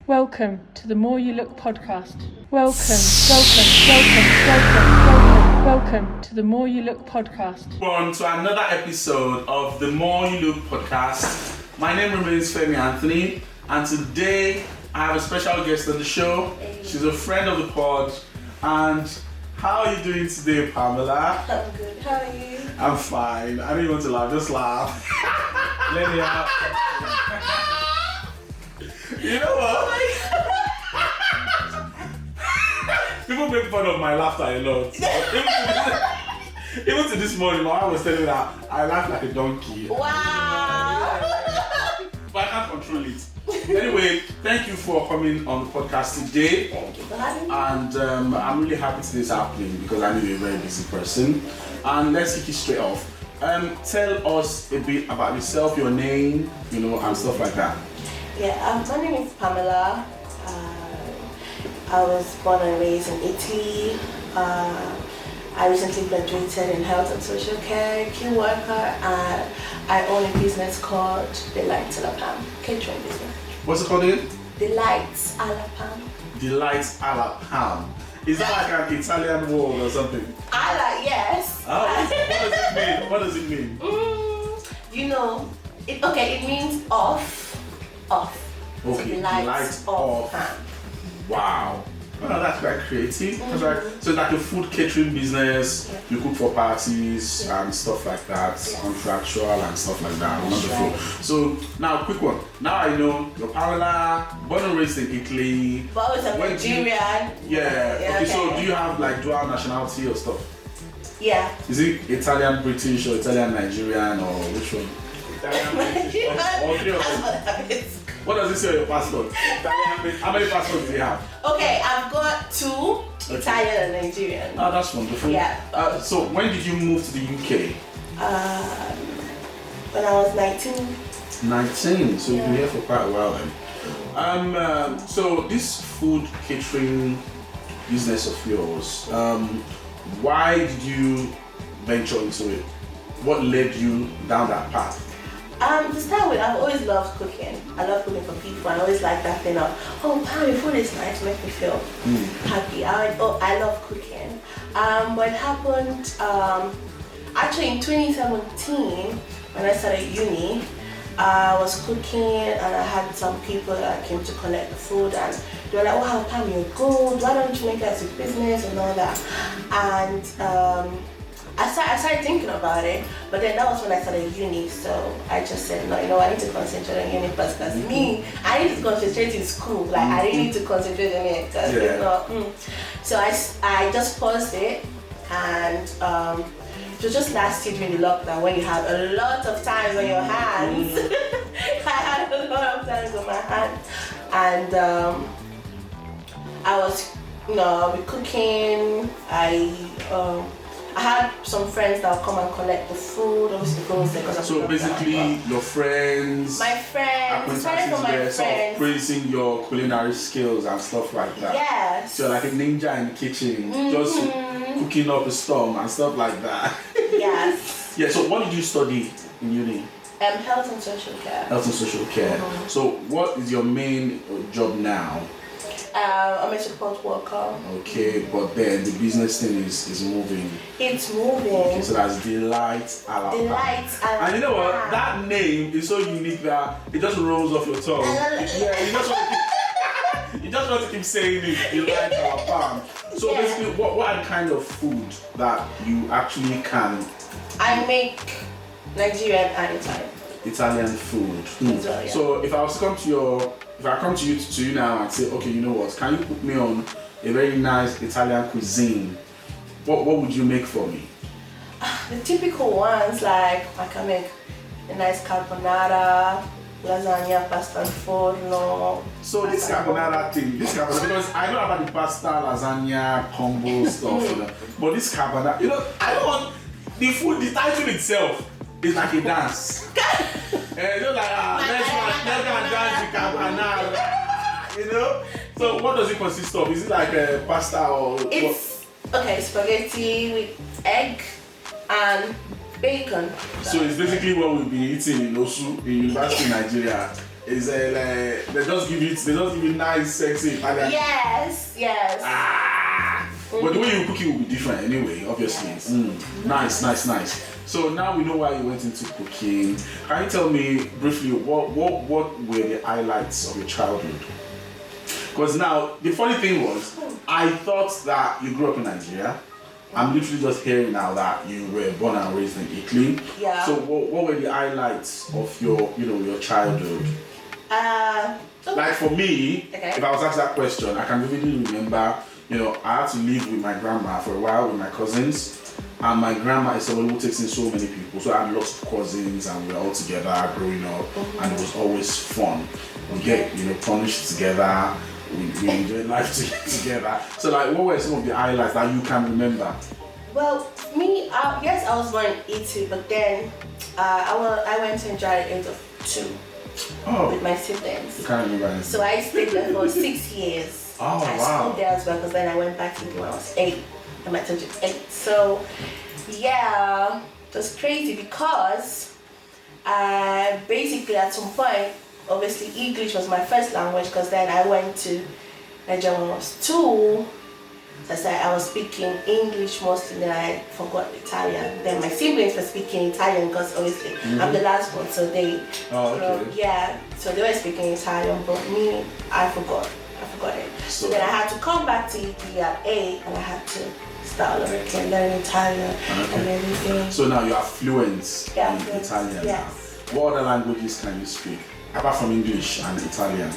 Welcome to the More You Look podcast. Welcome to the More You Look podcast. On to another episode of the More You Look podcast. My name remains Femi Anthony, and today I have a special guest on the show. She's a friend of the pod. And how are you doing today, Pamela? I'm good. How are you? I'm fine. I don't even want to laugh. Just laugh. Let me out. You know what? People make fun of my laughter a lot. Even to this morning, my mom was telling me that I laugh like a donkey. Wow! But I can't control it. Anyway, thank you for coming on the podcast today. Thank you for having me. And I'm really happy today's happening because I know you're a very busy person. And let's kick it straight off. Tell us a bit about yourself, your name, and stuff like that. Yeah, my name is Pamela. I was born and raised in Italy. I recently graduated in health and social care, key worker, and I own a business called Delights, Alla, catering business. What's it called again? Delights, Alla. Delights, Alla. Is that like an Italian word or something? Alla, yes. Oh, what does it mean? It means off. Okay, Delights off. Wow. Oh, that's quite creative. That's right. So it's like a food catering business. Yeah. You cook for parties and stuff like that, contractual and stuff like that. Wonderful. Right. So now, quick one. Now I know you're Pamela, born and raised in Italy. But I was a Nigerian. Okay, so do you have like dual nationality or stuff? Yeah. Is it Italian British or Italian Nigerian or which one? Italian British or three of them? What does it say on your passport? How many passports do you have? Okay, I've got two, Italian and Nigerian. Oh, that's wonderful. Yeah. So when did you move to the UK? When I was 19. 19, so you've been here for quite a while then. So this food catering business of yours, why did you venture into it? What led you down that path? To start with, I've always loved cooking. I love cooking for people. I always like that thing of, oh, your food is nice, make me feel happy. I love cooking. What happened, actually in 2017, when I started uni, I was cooking and I had some people that came to collect the food and they were like, wow, Pam, you're good. Why don't you make it as a business and all that? And I started thinking about it, but then that was when I started uni, so I just said, no, I need to concentrate on uni first, because I need to concentrate in school, like I didn't need to concentrate on it, because So I just paused it, and it was just last year during the lockdown when you have a lot of time on your hands. I had a lot of time on my hands, and I was, cooking, I had some friends that would come and collect the food, obviously goes there because so basically your friends, my friends, started from my sort of friends, praising your culinary skills and stuff like that. Yes. So like a ninja in the kitchen, just cooking up a storm and stuff like that. Yes. Yeah, so what did you study in uni? Health and social care. Health and social care. So what is your main job now? I'm a support worker. Okay, but then the business thing is moving. It's moving. Okay, so that's Delights, Alla. Delights, Alla. And you know what? That name is so unique that it just rolls off your tongue. Yeah, you just want to keep saying it. Delights, Alla. So basically, what are the kind of food that you actually can? I make Nigerian and Italian food. Well, yeah. So if I was to come to you now and say, okay, you know what? Can you put me on a very nice Italian cuisine? What would you make for me? The typical ones, like I can make a nice carbonara, lasagna, pasta and forno. So this carbonara thing, because I know about the pasta, lasagna, combo stuff, but this carbonara, I don't want the food. The title itself is like a dance. It's just like let's dance with carbonara. So what does it consist of? Is it like a pasta or? It's spaghetti with egg and bacon. So it's basically what we've been eating in Osu, in University in Nigeria. Is they just give you nice, sexy Italian. Yes. But the way you cook it will be different anyway, obviously. Yes. Nice. So now we know why you went into cooking. Can you tell me briefly what were the highlights of your childhood? Because now the funny thing was, I thought that you grew up in Nigeria. I'm literally just hearing now that you were born and raised in Italy. Yeah. So what were the highlights of your childhood? Like for me, if I was asked that question, I can vividly remember, I had to live with my grandma for a while with my cousins. And my grandma is someone who takes in so many people. So I had lots of cousins and we were all together growing up. And it was always fun. We get, punished together. We enjoy life together. So like, what were some of the highlights that you can remember? Well, me, yes, I was born in Italy, but then I went to Nigeria at the age of 2 with my siblings. You can't remember anything. So I stayed there for 6 years. Oh, I wow. schooled there as well, because then I went back to Italy when I was 8. I met 8. So yeah, it was crazy because basically at some point, obviously English was my first language, because then I went to Nigeria when I was 2. So I was speaking English mostly, then I forgot Italian. Then my siblings were speaking Italian because obviously I'm the last one, so they so they were speaking Italian, but me, I forgot it. So then I had to come back to Italy at 8 and I had to start all over again, learning Italian and everything. So now you are fluent in Italian. Yes. What other languages can you speak apart from English and Italian?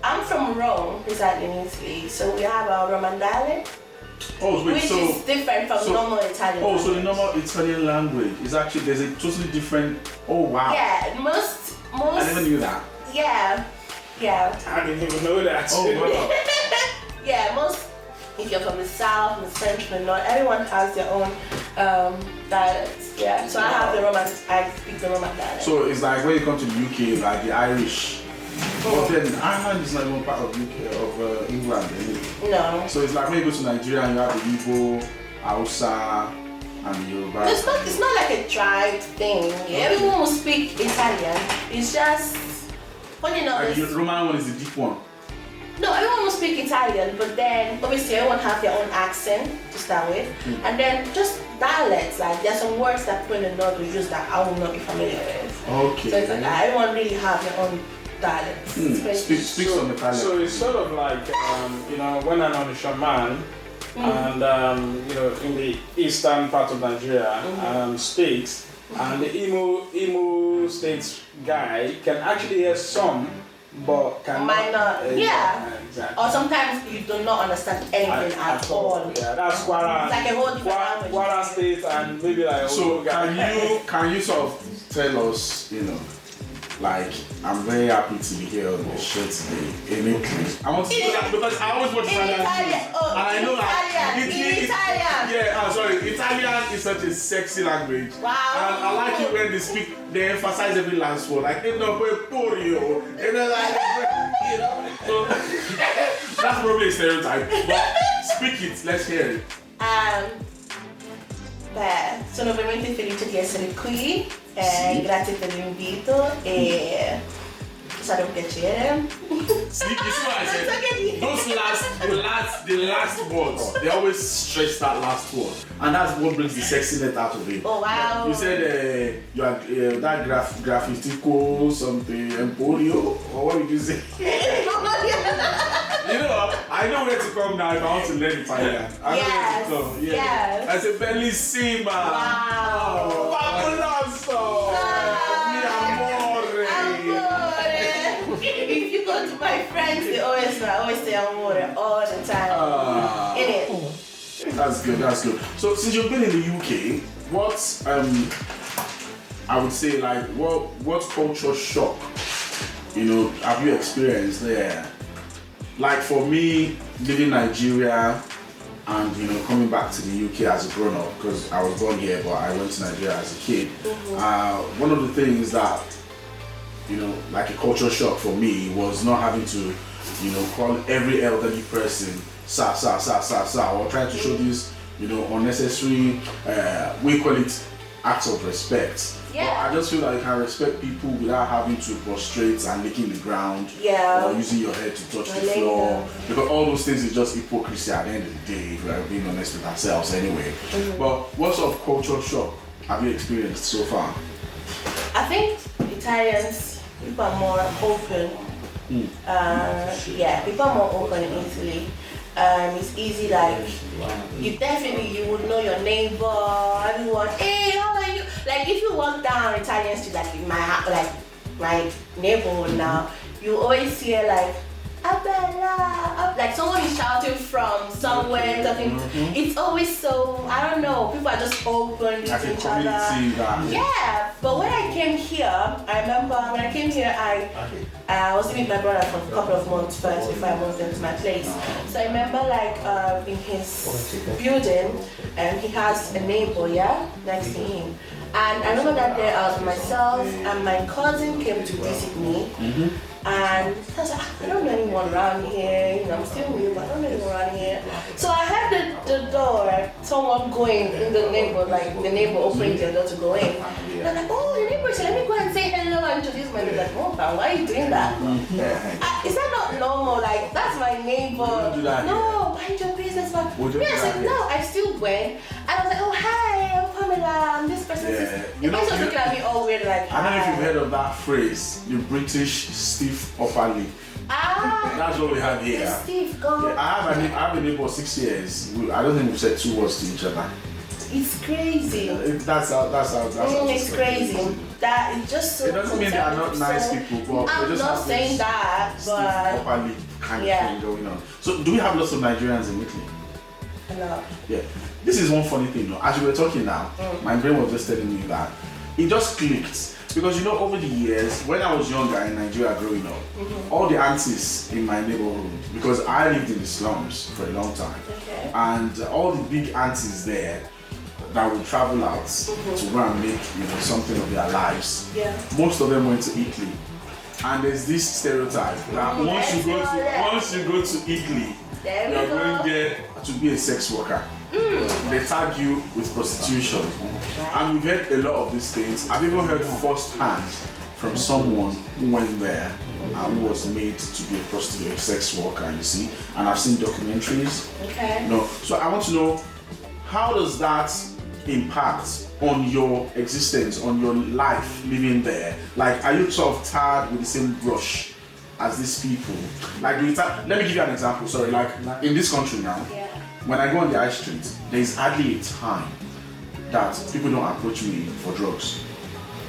I'm from Rome, residing in Italy, so we have our Roman dialect, which is different from normal Italian. Oh, so the normal Italian language is actually, there's a totally different, oh wow. Yeah, most I never knew that. Yeah. I didn't even know that. Oh wow. Yeah, if you're from the south, from the central, the north, everyone has their own dialects. Yeah, so I speak the Roman dialect. So it's like when you come to the UK, like the Irish. But then Ireland is not even part of UK, of England, anyway. No. So it's like when you go to Nigeria and you have the Igbo, Hausa, and the Yoruba. It's not like a tribe thing. Everyone will speak Italian. It's just, Like the Roman one is the deep one. No, everyone will speak Italian, but then obviously everyone have their own accent to start with, and then just dialects. Like there's some words that people in the north will use that I will not be familiar with. Okay. So it's like everyone really have their own dialects. Speak some Italian. So it's sort of like when I'm on a shaman, and in the eastern part of Nigeria, states, and the Imo states guy can actually hear some, but might not. Exactly. Or sometimes you do not understand anything at all. Yeah, that's Kwara. It's like a whole different language. Kwara state and maybe like. So can you sort of tell us, like, I'm very happy to be here on the show today in English. I want to do that because I always watch Italian shows. And I know that Italian is such a sexy language. Wow. And I like it when they emphasize every last word. Like, so that's probably a stereotype. But speak it, let's hear it. Sono veramente felice di essere qui, grazie per l'invito e sarà un piacere. See what I said? The last words, they always stretch that last word, and that's what brings the sexiness out of it. Oh wow! You said you are that graffitico something emporio, or what did you say? I know where to come now if I want to learn Italian. I know where to come. Yes. I said bellissima. Wow. Fabuloso. Mi amore. If you go to my friends, I always say amore all the time. In it. That's good. So since you've been in the UK, what I would say, like, what culture shock have you experienced there? Like for me, leaving Nigeria and coming back to the UK as a grown-up, because I was born here but I went to Nigeria as a kid. One of the things that like a culture shock for me was not having to call every elderly person sa, or trying to show this unnecessary we call it acts of respect Yeah. I just feel like you can respect people without having to prostrate and licking the ground. Yeah. Or using your head to touch the Laying floor. down. Because all those things is just hypocrisy at the end of the day, if we're being honest with ourselves anyway. But what sort of culture shock have you experienced so far? I think Italians, people are more open. Yeah, people are more open in Italy. It's easy, like you would know your neighbor, everyone. Hey, how are you? Like if you walk down Italian street, like my neighborhood now, you always hear like Abella, like someone is shouting from somewhere, talking. It's always so, I don't know, people are just open Like with a each other. community. Yeah, but when I came here, I remember when I came here, I was living with my brother for a couple of months first before I moved into my place. So I remember like in his building, he has a neighbor, next to him. And I remember that day I was myself and my cousin came to visit me. And I was like, I don't know anyone around here, I'm still new, but I don't know anyone around here. So I heard the door, someone going in the neighbor, like the neighbor opening the door to go in. And I'm like, oh, the neighbor said, let me go and say hello and introduce myself. Like, oh, man, why are you doing that? Is that not normal? Like, that's my neighbor. don't do that No, mind your business, man. Would you Me, do I that said, here? no, I still went. And I was like, oh, hi, I'm Pamela, I'm this person. Yeah. The person was looking at me all weird, like, I don't know if you've hi. heard of that phrase, the British stiff upper lip. Ah, That's what we have here. Steve, go. Yeah, I have a neighbor 6 years. I don't think we've said 2 words to each other. It's crazy. That's how It's crazy. That it's just so. It doesn't mean they are not nice so- people, but I'm they just not have saying this that, stiff but upper lip kind Yeah. of thing going on. So do we have lots of Nigerians in Italy? no. Yeah. This is one funny thing though. As you were talking now, my brain was just telling me that it just clicked. Because over the years, when I was younger in Nigeria growing up, all the aunties in my neighborhood, because I lived in the slums for a long time, Okay. and all the big aunties there that would travel out to go and make something of their lives, Yeah. most of them went to Italy. And there's this stereotype that once you go to Italy, There we you're go. going there to be a sex worker. They tag you with prostitution. And we've heard a lot of these things. I've even heard firsthand from someone who went there and who was made to be a prostitute, a sex worker, you see. And I've seen documentaries. Okay. So I want to know, how does that impact on your existence, on your life living there? Like, are you sort of tarred with the same brush as these people? Like, let me give you an example. Sorry, like in this country now, Yeah. when I go on the high street, there is hardly a time that people don't approach me for drugs.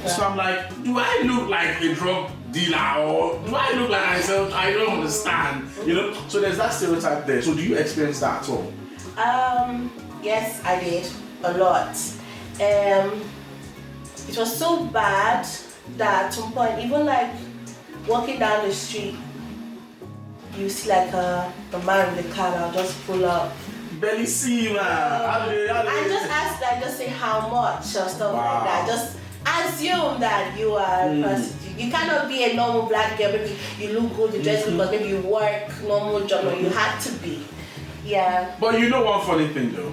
So I'm like, do I look like a drug dealer or do I look like myself? I don't understand. So there's that stereotype there. So do you experience that at all? Yes, I did a lot. It was so bad that at some point, even like walking down the street, you see like a man with a car that'll just pull up. Barely see, man. I just ask that, just say how much or stuff like that. Just assume that you are a prostitute. You cannot be a normal black girl. Maybe you look good, you dress good, but maybe you work normal job, or you had to be. Yeah. But you know one funny thing though?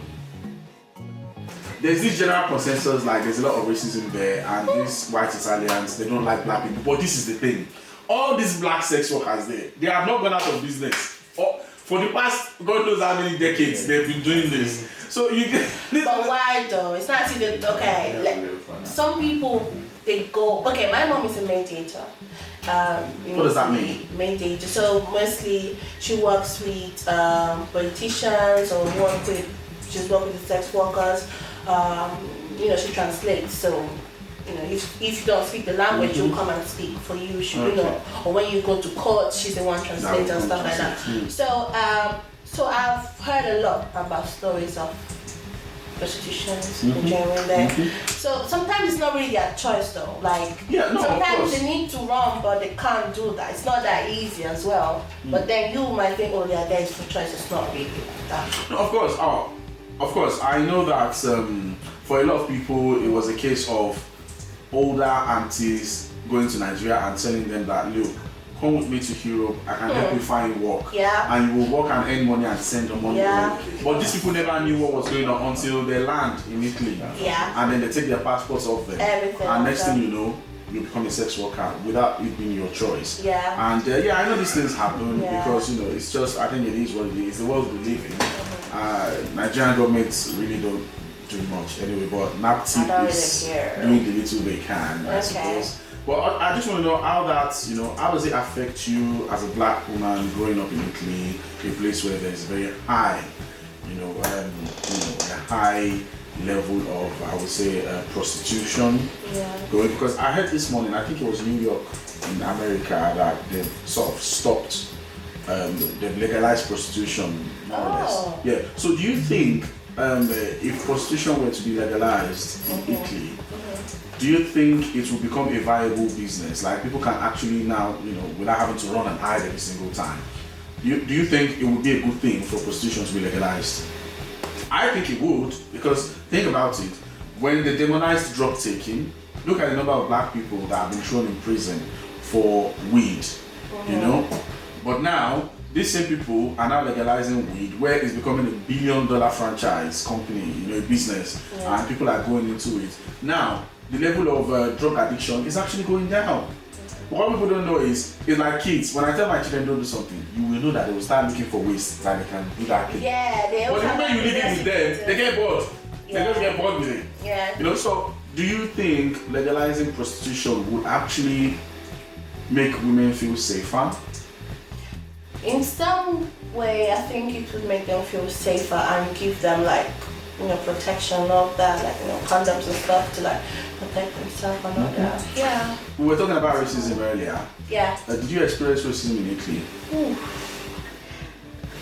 There's this general consensus, like there's a lot of racism there, and these white Italians, they don't like black people. But this is the thing. All these black sex workers there, they have not gone out of business. For the past, God knows how many decades they've been doing this. So you get... But why though? It's not even, okay, like, some people, they go, okay, my mom is a mediator. What does that mean? Mediator. So mostly she works with politicians or she's working with sex workers. She translates. So, if you don't speak the language, she'll come and speak for you. Or when you go to court, she's the one translating and stuff like that. So I've heard a lot about stories of prostitutions in general there. So sometimes it's not really their choice though. Like sometimes they need to run, but they can't do that. It's not that easy as well. But then you might think, oh, yeah, there is no choice. It's not really like that. No, of course. I know that for a lot of people, it was a case of older aunties going to Nigeria and telling them that, look, come with me to Europe, I can help you find work. Yeah. And you will work and earn money and send the money Yeah. away. But these people never knew what was going on until they land in Italy. Yeah. And then they take their passports off them. Everything. And next thing you know, you become a sex worker without it being your choice. Yeah. And I know these things happen Yeah. because it's just, I think it is what it is. It's the world we live in. Nigerian governments really don't do much anyway, but NAPTIP is doing the little they can, I suppose. Well, I just want to know how how does it affect you as a black woman growing up in Italy, a place where there's very high, a high level of, I would say, prostitution going? Because I heard this morning, I think it was New York in America, that they've sort of stopped, they've legalized prostitution more or less. Yeah. So do you think if prostitution were to be legalized in Italy, do you think it will become a viable business? Like people can actually now, without having to run an ad every single time. Do you think it would be a good thing for prostitution to be legalized? I think it would, because think about it. When they demonized drug taking, look at the number of black people that have been thrown in prison for weed, But now, these same people are now legalizing weed, where it's becoming $1 billion franchise company, a business, and people are going into it. Now, the level of drug addiction is actually going down. What people don't know is, it's like kids. When I tell my children don't do something, you will know that they will start looking for ways that they can do that thing. Yeah, they but the moment you leave it with them, they get bored. They just get bored with it. Yeah. So do you think legalizing prostitution would actually make women feel safer? In some way, I think it would make them feel safer and give them protection of that, condoms and stuff to protect themselves and all that. Yeah. We were talking about racism earlier. Yeah. Did you experience racism in Italy? Ooh.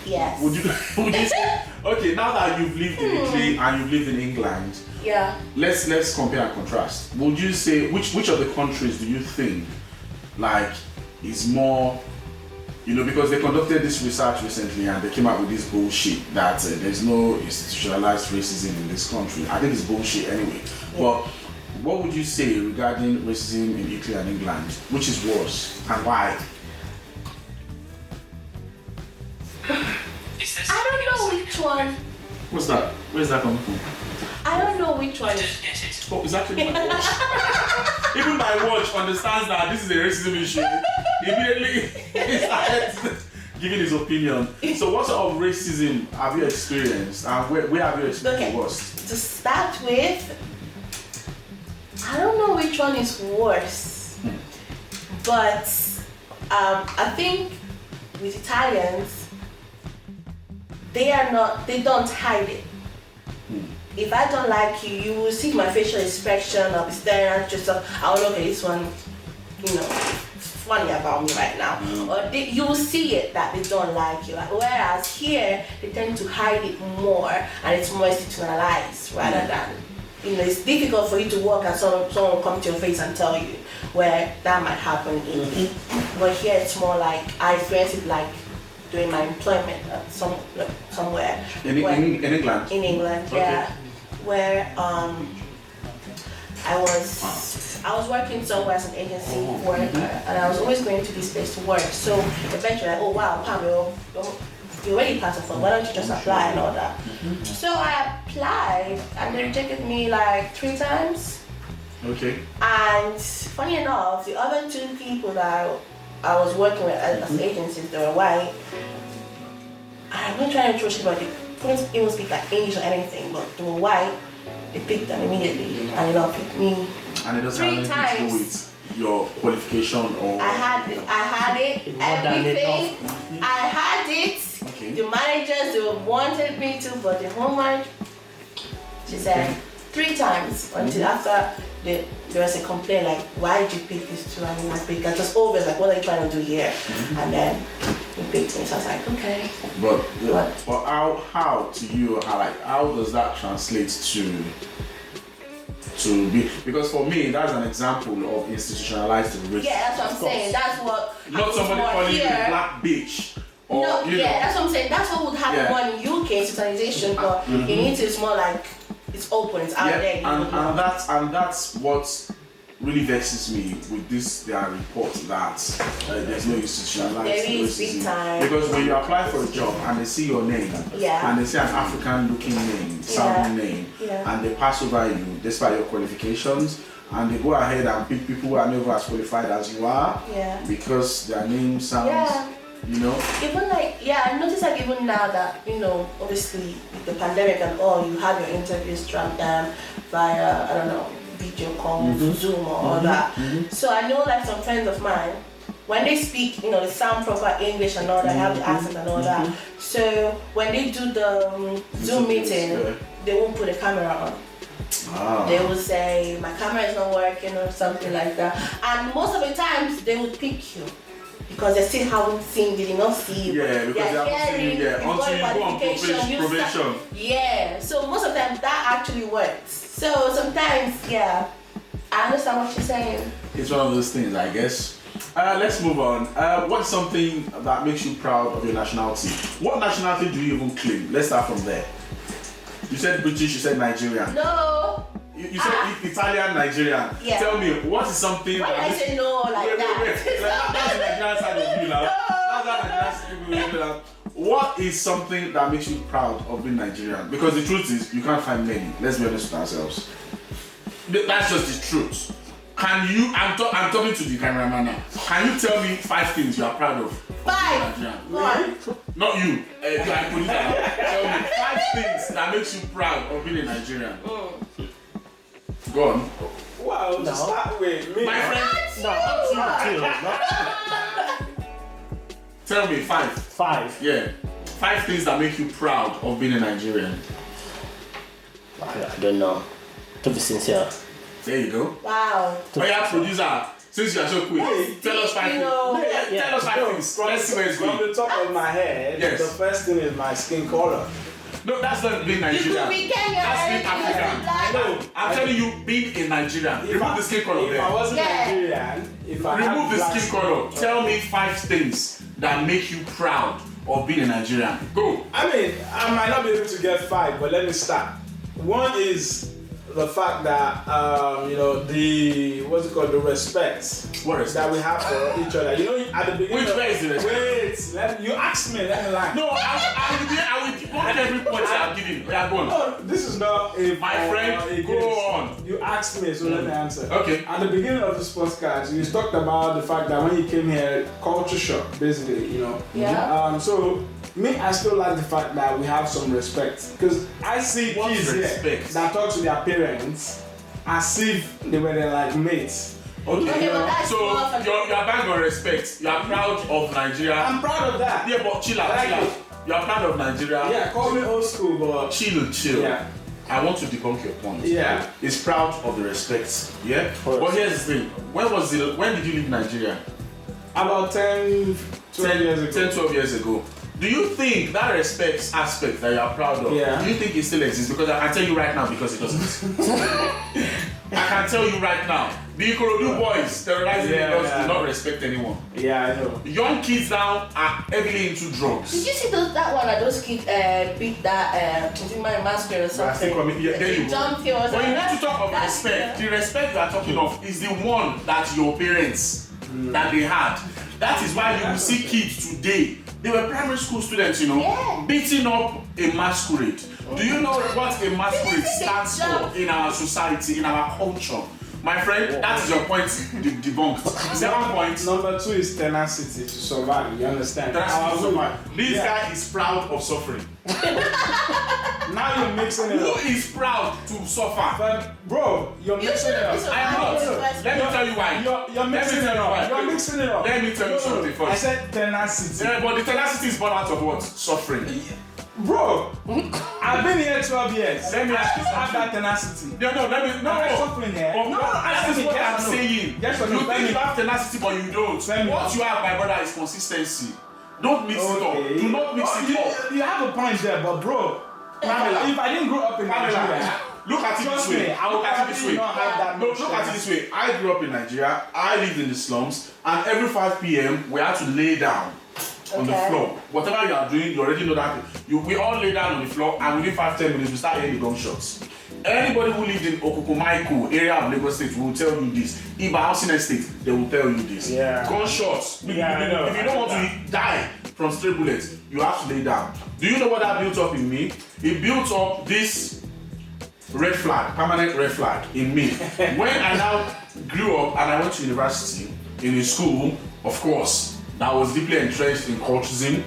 Yes. Would you say, okay, now that you've lived in Italy and you've lived in England, let's compare and contrast. Would you say which of the countries do you think is more, because they conducted this research recently and they came out with this bullshit that there's no institutionalized racism in this country. I think it's bullshit anyway. Yeah. But what would you say regarding racism in Italy and England? Which is worse and why? I don't know which one. What's that? Where's that coming from? I don't know which one. Oh, it's actually my watch. Even my watch understands that this is a racism issue. Immediately, he started giving his opinion. So, what sort of racism have you experienced, and where have you experienced the worst? To start with, I don't know which one is worse, but I think with Italians, they don't hide it. If I don't like you, you will see my facial expression. I'll be staring at yourself. I'll look at this one, funny about me right now. Or you will see it that they don't like you. Whereas here, they tend to hide it more, and it's more institutionalized rather than, it's difficult for you to walk and someone will come to your face and tell you, where that might happen in Italy. But here, it's more I experience it during my employment at somewhere. In England? In England, okay. yeah. Where I was working somewhere as an agency worker, and I was always going to this place to work. So eventually, oh wow, Pamela, you already passed the phone, why don't you just apply and all that? So I applied, and they rejected me 3 times. Okay. And funny enough, the other 2 people that I was working with as agencies, they were white. I'm not trying to throw shit, but they couldn't even speak English or anything, but they were white. They picked them immediately, and they picked me. And it doesn't have anything to do with your qualification or... I had it, everything. I had it. Okay. The managers, they wanted me to, but the home manager, she said 3 times until after there was a complaint why did you pick these 2 and not pick? I was always what are you trying to do here? And then he picked me, so I was like, okay. But how to you, how does that translate to be? Because for me, that's an example of institutionalized racism. Yeah, that's what I'm saying. That's what. Not somebody calling you a black bitch. Or, that's what I'm saying. That's what would happen more in UK institutionalization, but in it it's more it's open, it's out there. And that's what really vexes me with this their report that there's no institutionalized There is big racism. time. Because when you apply for a job and they see your name and they see an African looking name, sounding name, and they pass over you despite your qualifications, and they go ahead and pick people who are never as qualified as you are because their name sounds, you know. Even like, I noticed like even now that, you know, obviously with the pandemic and all, you have your interviews via, I don't know, video call, Zoom or all that. So I know like some friends of mine, when they speak, you know, they sound proper English and all that, have the accent and all that. So when they do the Zoom meeting, they won't put a camera on. They will say, my camera is not working or something like that. And most of the times they would pick you because they still haven't seen, they did not see you. Yeah, because they haven't seen you yet. Until you go on probation. Yeah, so most of the time that actually works. So sometimes, I understand what you're saying. It's one of those things, I guess. Let's move on. What's something that makes you proud of your nationality? What nationality do you even claim? Let's start from there. You said British, you said Nigerian. No. You said Italian, Nigerian. Yeah. Tell me, what is something Why did I say no like that? Wait. That's the Nigerian side of you now. No. That's the Nigerian side of you now. What is something that makes you proud of being Nigerian? Because the truth is, you can't find many. Let's be honest with ourselves. That's just the truth. Can you, I'm talking to the cameraman now. Can you tell me 5 things you are proud of? 5. Nigerian? Not you. Tell me 5 things that makes you proud of being a Nigerian. Go on. Wow, just start with me. My friend. Tell me 5. 5. Yeah. 5 things that make you proud of being a Nigerian. I don't know. To be sincere. There you go. Wow. Oh yeah, producer. Since you are so quick, tell us 5 things. Tell us 5 things. Let's see where it's From going. the top of my head, Yes. the first thing is my skin color. No, that's not being You Nigerian. could be Kenyan. That's being African. No. I'm telling you, being a Nigerian. Remove the skin color If I there. wasn't Nigerian, if I had Remove the black skin color. Tell me 5 things that make you proud of being a Nigerian. Go. I mean, I might not be able to get 5, but let me start. One is the fact that you know, the the respect What is that we have for each other. You know, at the beginning. Where is the Wait, respect? you asked me. Let me lie. No, I will want every point I'm giving. Yeah, go on. No, this is not a My friend, go on. You asked me, so let me answer. Okay. At the beginning of this podcast, you talked about the fact that when you came here, culture shock, basically, you know. Yeah. So me, I still like the fact that we have some respect, because I see What kids respect? here that talk to their parents as if they were their like mates. Okay, but that's So more for you're bang on respect. You are proud of Nigeria. I'm proud of that. Yeah, but chill out, I like chill out. it. You are proud of Nigeria. Yeah, call me old school, but Chill. yeah. I want to debunk your point. Yeah. It's proud of the respect. Yeah. But here's the thing. When did you leave Nigeria? About 10, 12 years ago. 10, 12 years ago. Do you think that respect aspect that you are proud of, Yeah. do you think it still exists? Because I can tell you right now, because it doesn't. I can tell you right now, the Ikorodu boys terrorizing Lagos do not respect anyone. Yeah, I know. Young kids now are heavily into drugs. Did you see that one that those kids beat that man masquerade or something? There you go. Jumped here or When something. you need to talk of respect, the respect you are talking of is the one that your parents that they had. That is why you will see kids today. They were primary school students, you know, beating up a masquerade. Do you know what a masquerade stands for in our society, in our culture? My friend, that is your point debunked. Second point. Number 2 is tenacity to survive. You understand? This guy is proud of suffering. Now you're mixing it Who up. is proud to suffer? But bro, you're You mixing it shouldn't be up. I am not. surprised. Let me tell you why. You're mixing it up. You're mixing it up. Let me tell you something first. I said tenacity. Yeah, but the tenacity is born out of what? Suffering. Bro, I've been here 12 years. Let me I ask you still have something. that tenacity. No. I'm suffering here. But that is what I'm saying. Yes or You no? think you have tenacity, but you don't. Femi. What you have, my brother, is consistency. Don't mix it up. Do not mix it up. You have a point there, but bro, Pamela. if I didn't grow up in Nigeria, Look at it this trust way. me, I would Look at it this probably way. not have that No, much look at it tenacity. this way. I grew up in Nigeria. I lived in the slums, and every 5 p.m. we had to lay down on the floor. Whatever you are doing, you already know that. We all lay down on the floor, and within 5-10 minutes we start hearing the gunshots. Anybody who lived in Okukumaiko area of Lagos State will tell you this. Iba Housing Estate, they will tell you this. Yeah. Gunshots. Yeah, I know. If you don't want to die from stray bullets, you have to lay down. Do you know what that built up in me? It built up this red flag, permanent red flag in me. When I now grew up and I went to university, in a school, of course, that was deeply entrenched in cultism,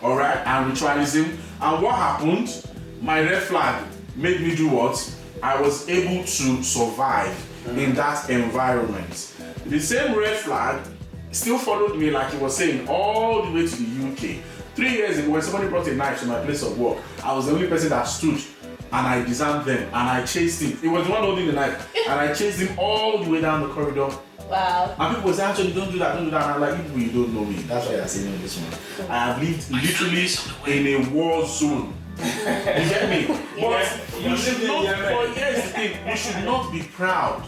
alright, and ritualism. And what happened? My red flag made me do what? I was able to survive in that environment. The same red flag still followed me, like he was saying, all the way to the UK. 3 years ago, when somebody brought a knife to my place of work, I was the only person that stood and I disarmed them and I chased him. It was the one holding the knife and I chased him all the way down the corridor. Wow. And people say, actually, don't do that, don't do that. And I'm like, people, you don't know me. That's why you're saying on this one. I have lived literally in a war zone. You get me? But you should not, but here's the thing, you should not be proud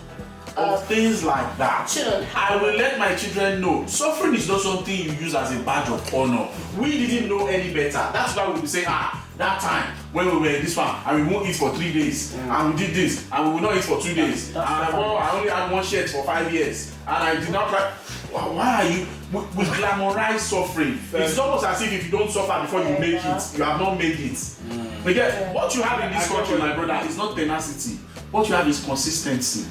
of things like that. I will let my children know suffering is not something you use as a badge of honor. We didn't know any better. That's why we will say, that time when we were in this farm and we won't eat for 3 days, and we did this and we will not eat for 2 days. I only had one shirt for 5 years and I did not try. Why are you? We glamorize suffering. It's almost as if you don't suffer before you make it, you have not made it. Again, what you have in this country, my brother, is not tenacity. What you have is consistency,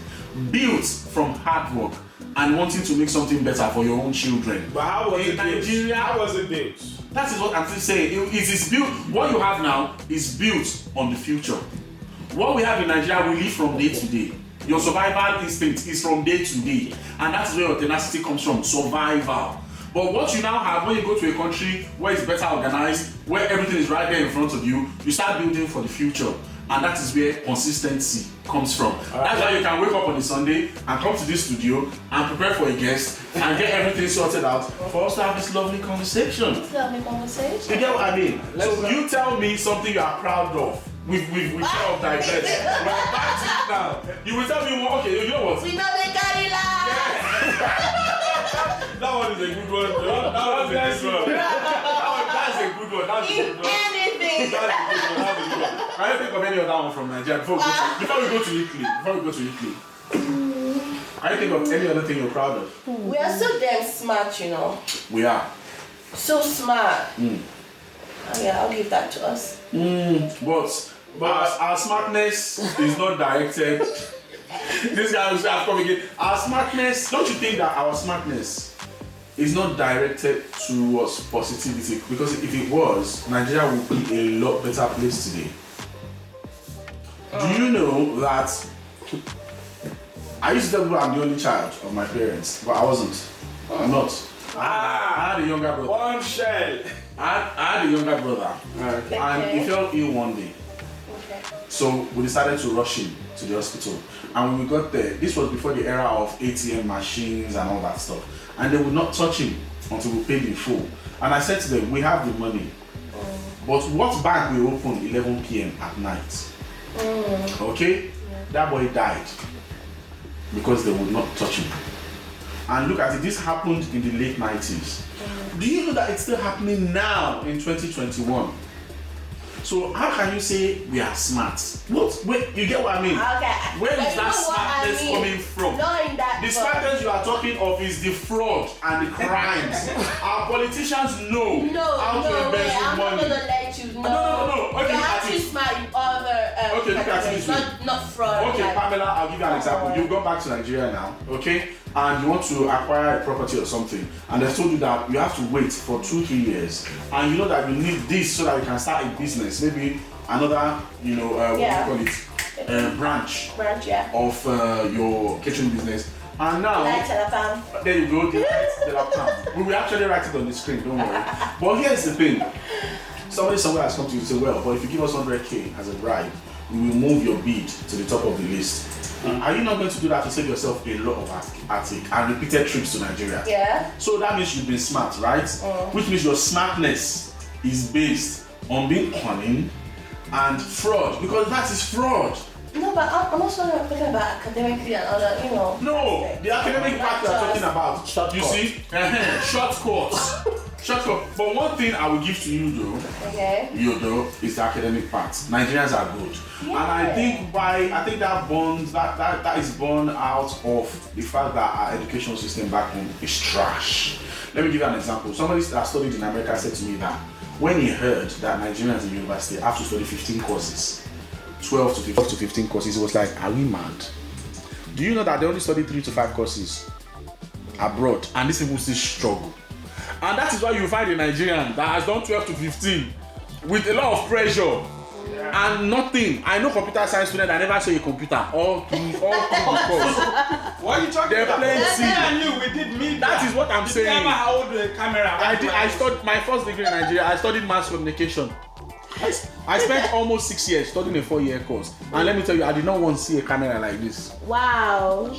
built from hard work and wanting to make something better for your own children. But how was in Nigeria? How was it built? That is what I'm still saying. It is built. What you have now is built on the future. What we have in Nigeria, we live from day to day. Your survival instinct is from day to day, and that's where your tenacity comes from. Survival. But what you now have, when you go to a country where it's better organized, where everything is right there in front of you, you start building for the future. And that is where consistency comes from. That's why you can wake up on a Sunday and come to this studio and prepare for a guest and get everything sorted out for us to have this lovely conversation. Lovely conversation. You get what I mean? So you tell me something you are proud of. We sort of digress. We're back to it now. You will tell me, okay, you know what? We know they got it That one is a good one. That's a good one. That's a good one. Anything. That's a good one. I don't think of any other one from Nigeria before we go to Italy. I don't think of any other thing you're proud of. We are so damn smart, you know. We are. So smart. Yeah, I'll give that to us. But our smartness is not directed. This guy will say, I've come again. Our smartness, don't you think that our smartness is not directed towards positivity? Because if it was, Nigeria would be a lot better place today. Do you know that I used to tell people I'm the only child of my parents, but I wasn't. I'm not. I had a younger brother. One shell. I had a younger brother, and he fell ill one day. So we decided to rush him to the hospital. And when we got there, this was before the era of ATM machines and all that stuff. And they would not touch him until we paid in full. And I said to them, we have the money. But what bank will open 11 p.m. at night? Okay? That boy died because they would not touch him. And look at it, this happened in the late 90s. Do you know that it's still happening now in 2021? So how can you say we are smart? Wait, you get what I mean? Okay. Where is that smartness coming from? Not in that. The smartness you are talking of is the fraud and the crimes. Our politicians know how to embezzle I'm money. not gonna let you know. No. Okay, You're actually smart in other okay, look at it this way. not fraud. Okay, Pamela, I'll give you an example. You've gone back to Nigeria now, okay? And you want to acquire a property or something, and they told you that you have to wait for 2-3 years, and you know that you need this so that you can start a business, maybe another, what do you call it, branch of your kitchen business. And now, there you go, we will actually write it on the screen, don't worry. But here's the thing, somebody somewhere has come to you and say, well, but if you give us 100K as a bribe, we will move your bid to the top of the list. Are you not going to do that to save yourself a lot of heartache and repeated trips to Nigeria? Yeah. So that means you've been smart, right? Which means your smartness is based on being cunning and fraud, because that is fraud. No, but I'm also talking about academically and other, you know. No, aspects. the academic part we are talking about. You see? Shortcut. But one thing I will give to you though, is the academic part. Nigerians are good. Yeah. And I think that is born out of the fact that our education system back home is trash. Let me give you an example. Somebody that studied in America said to me that when he heard that Nigerians in university have to study 15 courses, 12 to 15 courses, he was like, are we mad? Do you know that they only study 3 to 5 courses abroad and these people still struggle? And that is why you find a Nigerian that has done 12 to 15 with a lot of pressure and nothing. I know computer science students that never saw a computer all through the course. What are you talking They're about? playing C. I knew we did media. That is what I'm saying. Did you ever hold the camera? I studied my first degree in Nigeria. I studied mass communication. I spent almost 6 years studying a 4-year course. And let me tell you, I did not want to see a camera like this. Wow.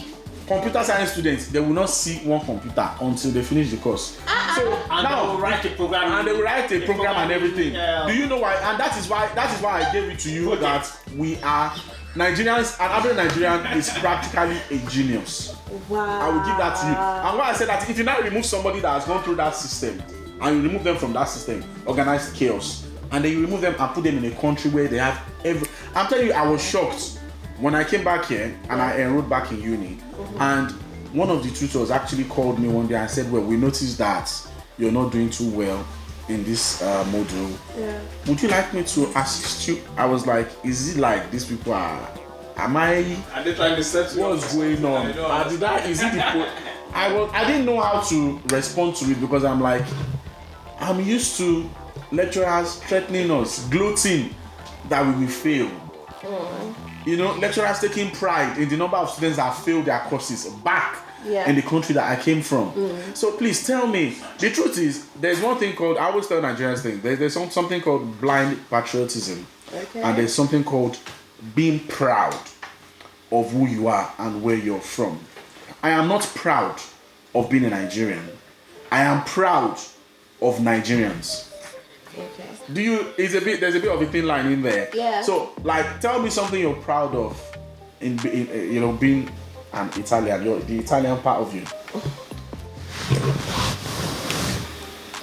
Computer science students, they will not see one computer until they finish the course. So and now they will write a program. And they will write a program and everything. Yeah. Do you know why? And that is why I gave it to you that we are Nigerians. An average Nigerian is practically a genius. Wow. I will give that to you. And why I said that, if you now remove somebody that has gone through that system and you remove them from that system, organized chaos, and then you remove them and put them in a country where they have I'm telling you, I was shocked when I came back here and I enrolled back in uni. And one of the tutors actually called me one day and said, well, we noticed that you're not doing too well in this module. Yeah. Would you like me to assist you? I was like, is it like these people are they trying to set you what's going on? I didn't know how to respond to it because I'm like, I'm used to lecturers threatening us, gloating that we will fail. You know, lecturers taking pride in the number of students that failed their courses back in the country that I came from. So please tell me, the truth is, there's one thing called, I always tell Nigerians thing, there's something called blind patriotism. Okay. And there's something called being proud of who you are and where you're from. I am not proud of being a Nigerian. I am proud of Nigerians. Okay. There's a bit of a thin line in there. Yeah. So, like, tell me something you're proud of in being an Italian, the Italian part of you.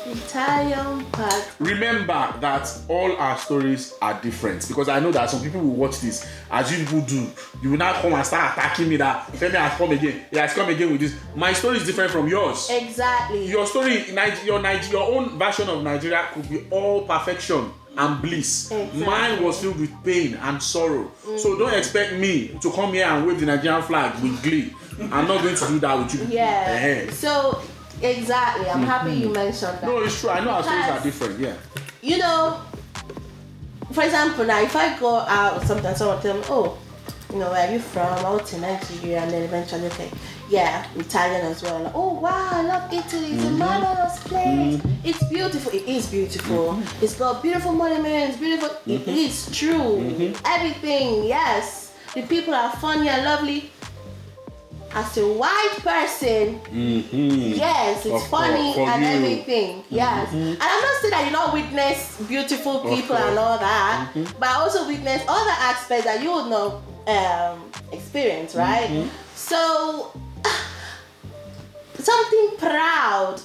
Italian part. Remember that all our stories are different, because I know that some people will watch this as you people do. You will now come and start attacking me that Femi has come again. He has come again with this. My story is different from yours. Exactly. Your story, your own version of Nigeria could be all perfection and bliss. Exactly. Mine was filled with pain and sorrow. So don't expect me to come here and wave the Nigerian flag with glee. I'm not going to do that with you. Yeah. So exactly. I'm happy you mentioned that. No, it's true. I know our stories are different. Yeah. You know, for example, now if I go out or something, someone tell me, oh, you know, where are you from? Out in Nigeria, and then eventually, okay, yeah, Italian as well. Like, oh wow, I love Italy. It's a marvelous place. It's beautiful. It is beautiful. It's got beautiful monuments. Beautiful. It is true. Everything. Yes. The people are funny and lovely. As a white person, yes, it's funny and everything. Yes. And I'm not saying that you don't witness beautiful people and all that, but I also witness other aspects that you would not experience, right? So, something proud.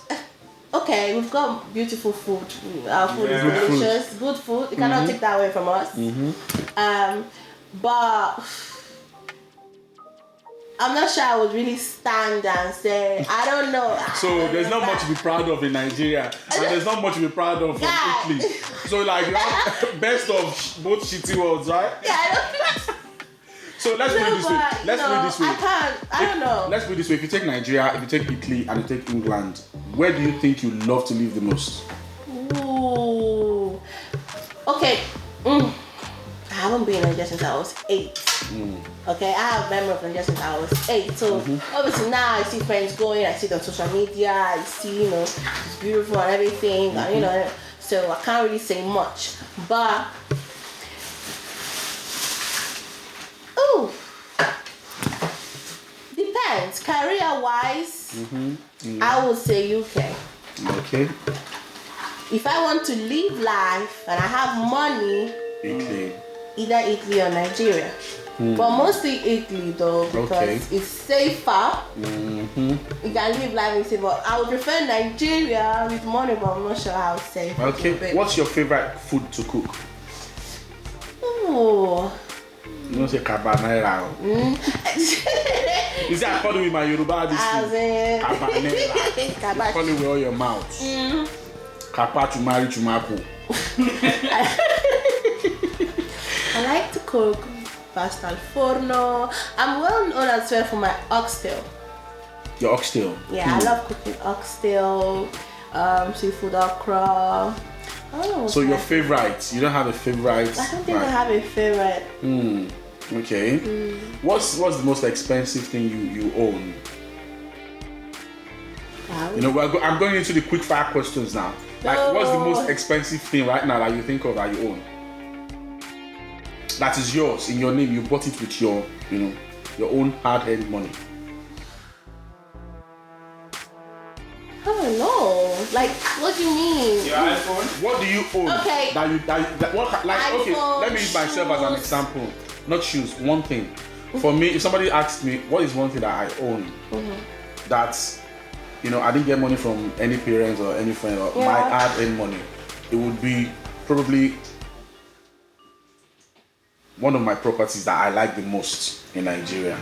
Okay, we've got beautiful food. Our food is delicious. Good food. You cannot take that away from us. But I'm not sure I would really stand and say, I don't know. So there's not much to be proud of in Nigeria, and there's not much to be proud of from Italy. So like you have best of both shitty worlds, right? Yeah, I don't. So let's put it this way. Let's put it this way. I don't know. Let's put it this way. If you take Nigeria, if you take Italy, and you take England, where do you think you love to live the most? Ooh. Okay. I haven't been in Nigeria since I was 8. Okay, I have memory of Nigeria since I was 8. So obviously now I see friends going, I see it on social media, I see, you know, it's beautiful and everything, and, you know, so I can't really say much. But depends. Career-wise, I would say UK. Okay. If I want to live life and I have money, Italy. either Italy or Nigeria. But mostly Italy though, because it's safer. Mm-hmm. You can live life in safe. But I would prefer Nigeria with money, but I'm not sure how safe. Okay. What's your favorite food to cook? Oh. You don't say cabanera. You see, I call it with my Yoruba this thing. Cabanera. You call it with all your mouth. Kapa chumari chumako. I like to cook pasta al forno. I'm well known as well for my oxtail. Your oxtail? Yeah, I love cooking oxtail, seafood okra. So your favorite? You don't have a favorite? I don't think I have a favorite. Okay. What's the most expensive thing you own? You know, I'm going into the quick fire questions now. Like, what's the most expensive thing right now that you think of that you own? That is yours, in your name. You bought it with your, your own hard-earned money. I don't know. Like, what do you mean? Your iPhone? What do you own? Okay. Let me use myself as an example. Not shoes. One thing. For me, if somebody asked me, what is one thing that I own that, I didn't get money from any parents or any friend or my hard-earned money, it would be probably one of my properties that I like the most in Nigeria.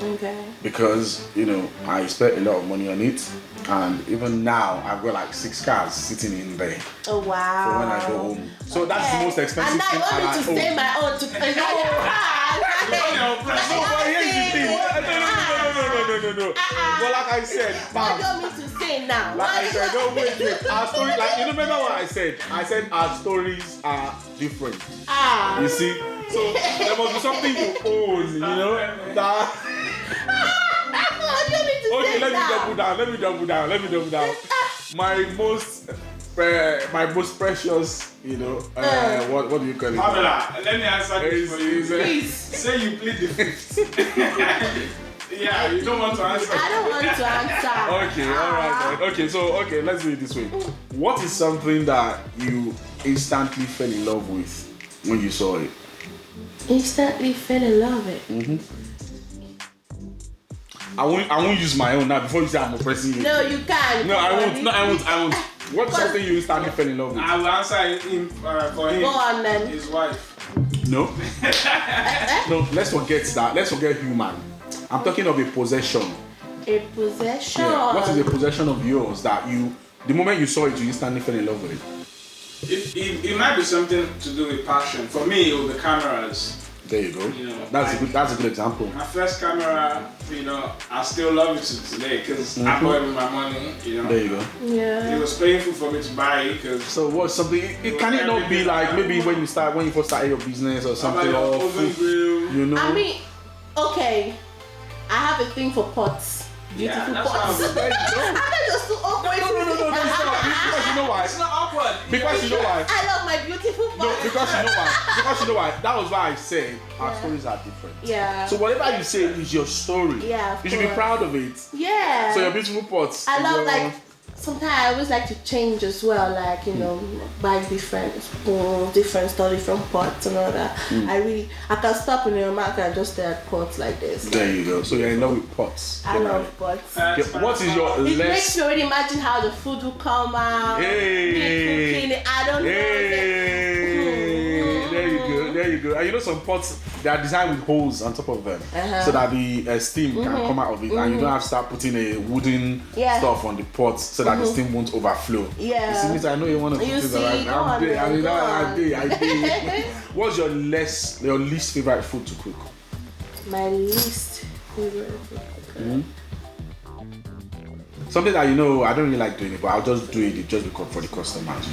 Okay. Because, I spent a lot of money on it, and even now I've got like 6 cars sitting in there. Oh wow. For when I go home. So that's the most expensive thing I want me to stay my own to No. But like I said, what do you want me to say now? Like I said, no, wait. Our story, remember what I said? I said our stories are different. You see? So there must be something you own, that. What do you want me to say Okay, let now? me double down. My most precious, what do you call it? Pamela, let me answer this for you. Please. Say you plead the fifth. Yeah, you don't want to answer. I don't want to answer. Okay, alright then. Okay, let's do it this way. What is something that you instantly fell in love with when you saw it? Instantly fell in love with it. I won't use my own now before you say I'm oppressing you. No, you can't. No, I won't. What's something you instantly fell in love with? I will answer him for him. Go on then. His wife. No. No, let's forget that. Let's forget human. I'm talking of a possession. A possession. Yeah. What is a possession of yours that the moment you saw it, you instantly fell in love with it? It might be something to do with passion. For me, it will be cameras. There you go. That's a good example. My first camera, I still love it to today because I bought it with my money. There you go. Yeah. It was painful for me to buy it because. So what's something? Can it not be like maybe when you first started your business or something or food, I mean, okay. I have a thing for pots. Beautiful pots. I just too awkward. No, because you know why? It's not awkward. Because you know why? I love my beautiful pots. No, because you know why? Because you know why? That was why I said our stories are different. Yeah. So whatever you say is your story. Yeah. You should be proud of it. Yeah. So your beautiful pots. I love sometimes I always like to change as well, buy different spoons, different stuff, different pots and all that. I can stop in the market and just stare at pots like this. There you go. So you're in love with pots. I love pots. Okay, what is your It makes me already imagine how the food will come out. Hey. Cooking it. I don't know. There you go. And some pots, they are designed with holes on top of them so that the steam can come out of it, and you don't have to start putting a wooden stuff on the pot so that the steam won't overflow. Yeah. You see, I know you want to put this around. I did. What's your least favorite food to cook? My least favorite food to cook. Something that I don't really like doing it, but I'll just do it just because for the customers,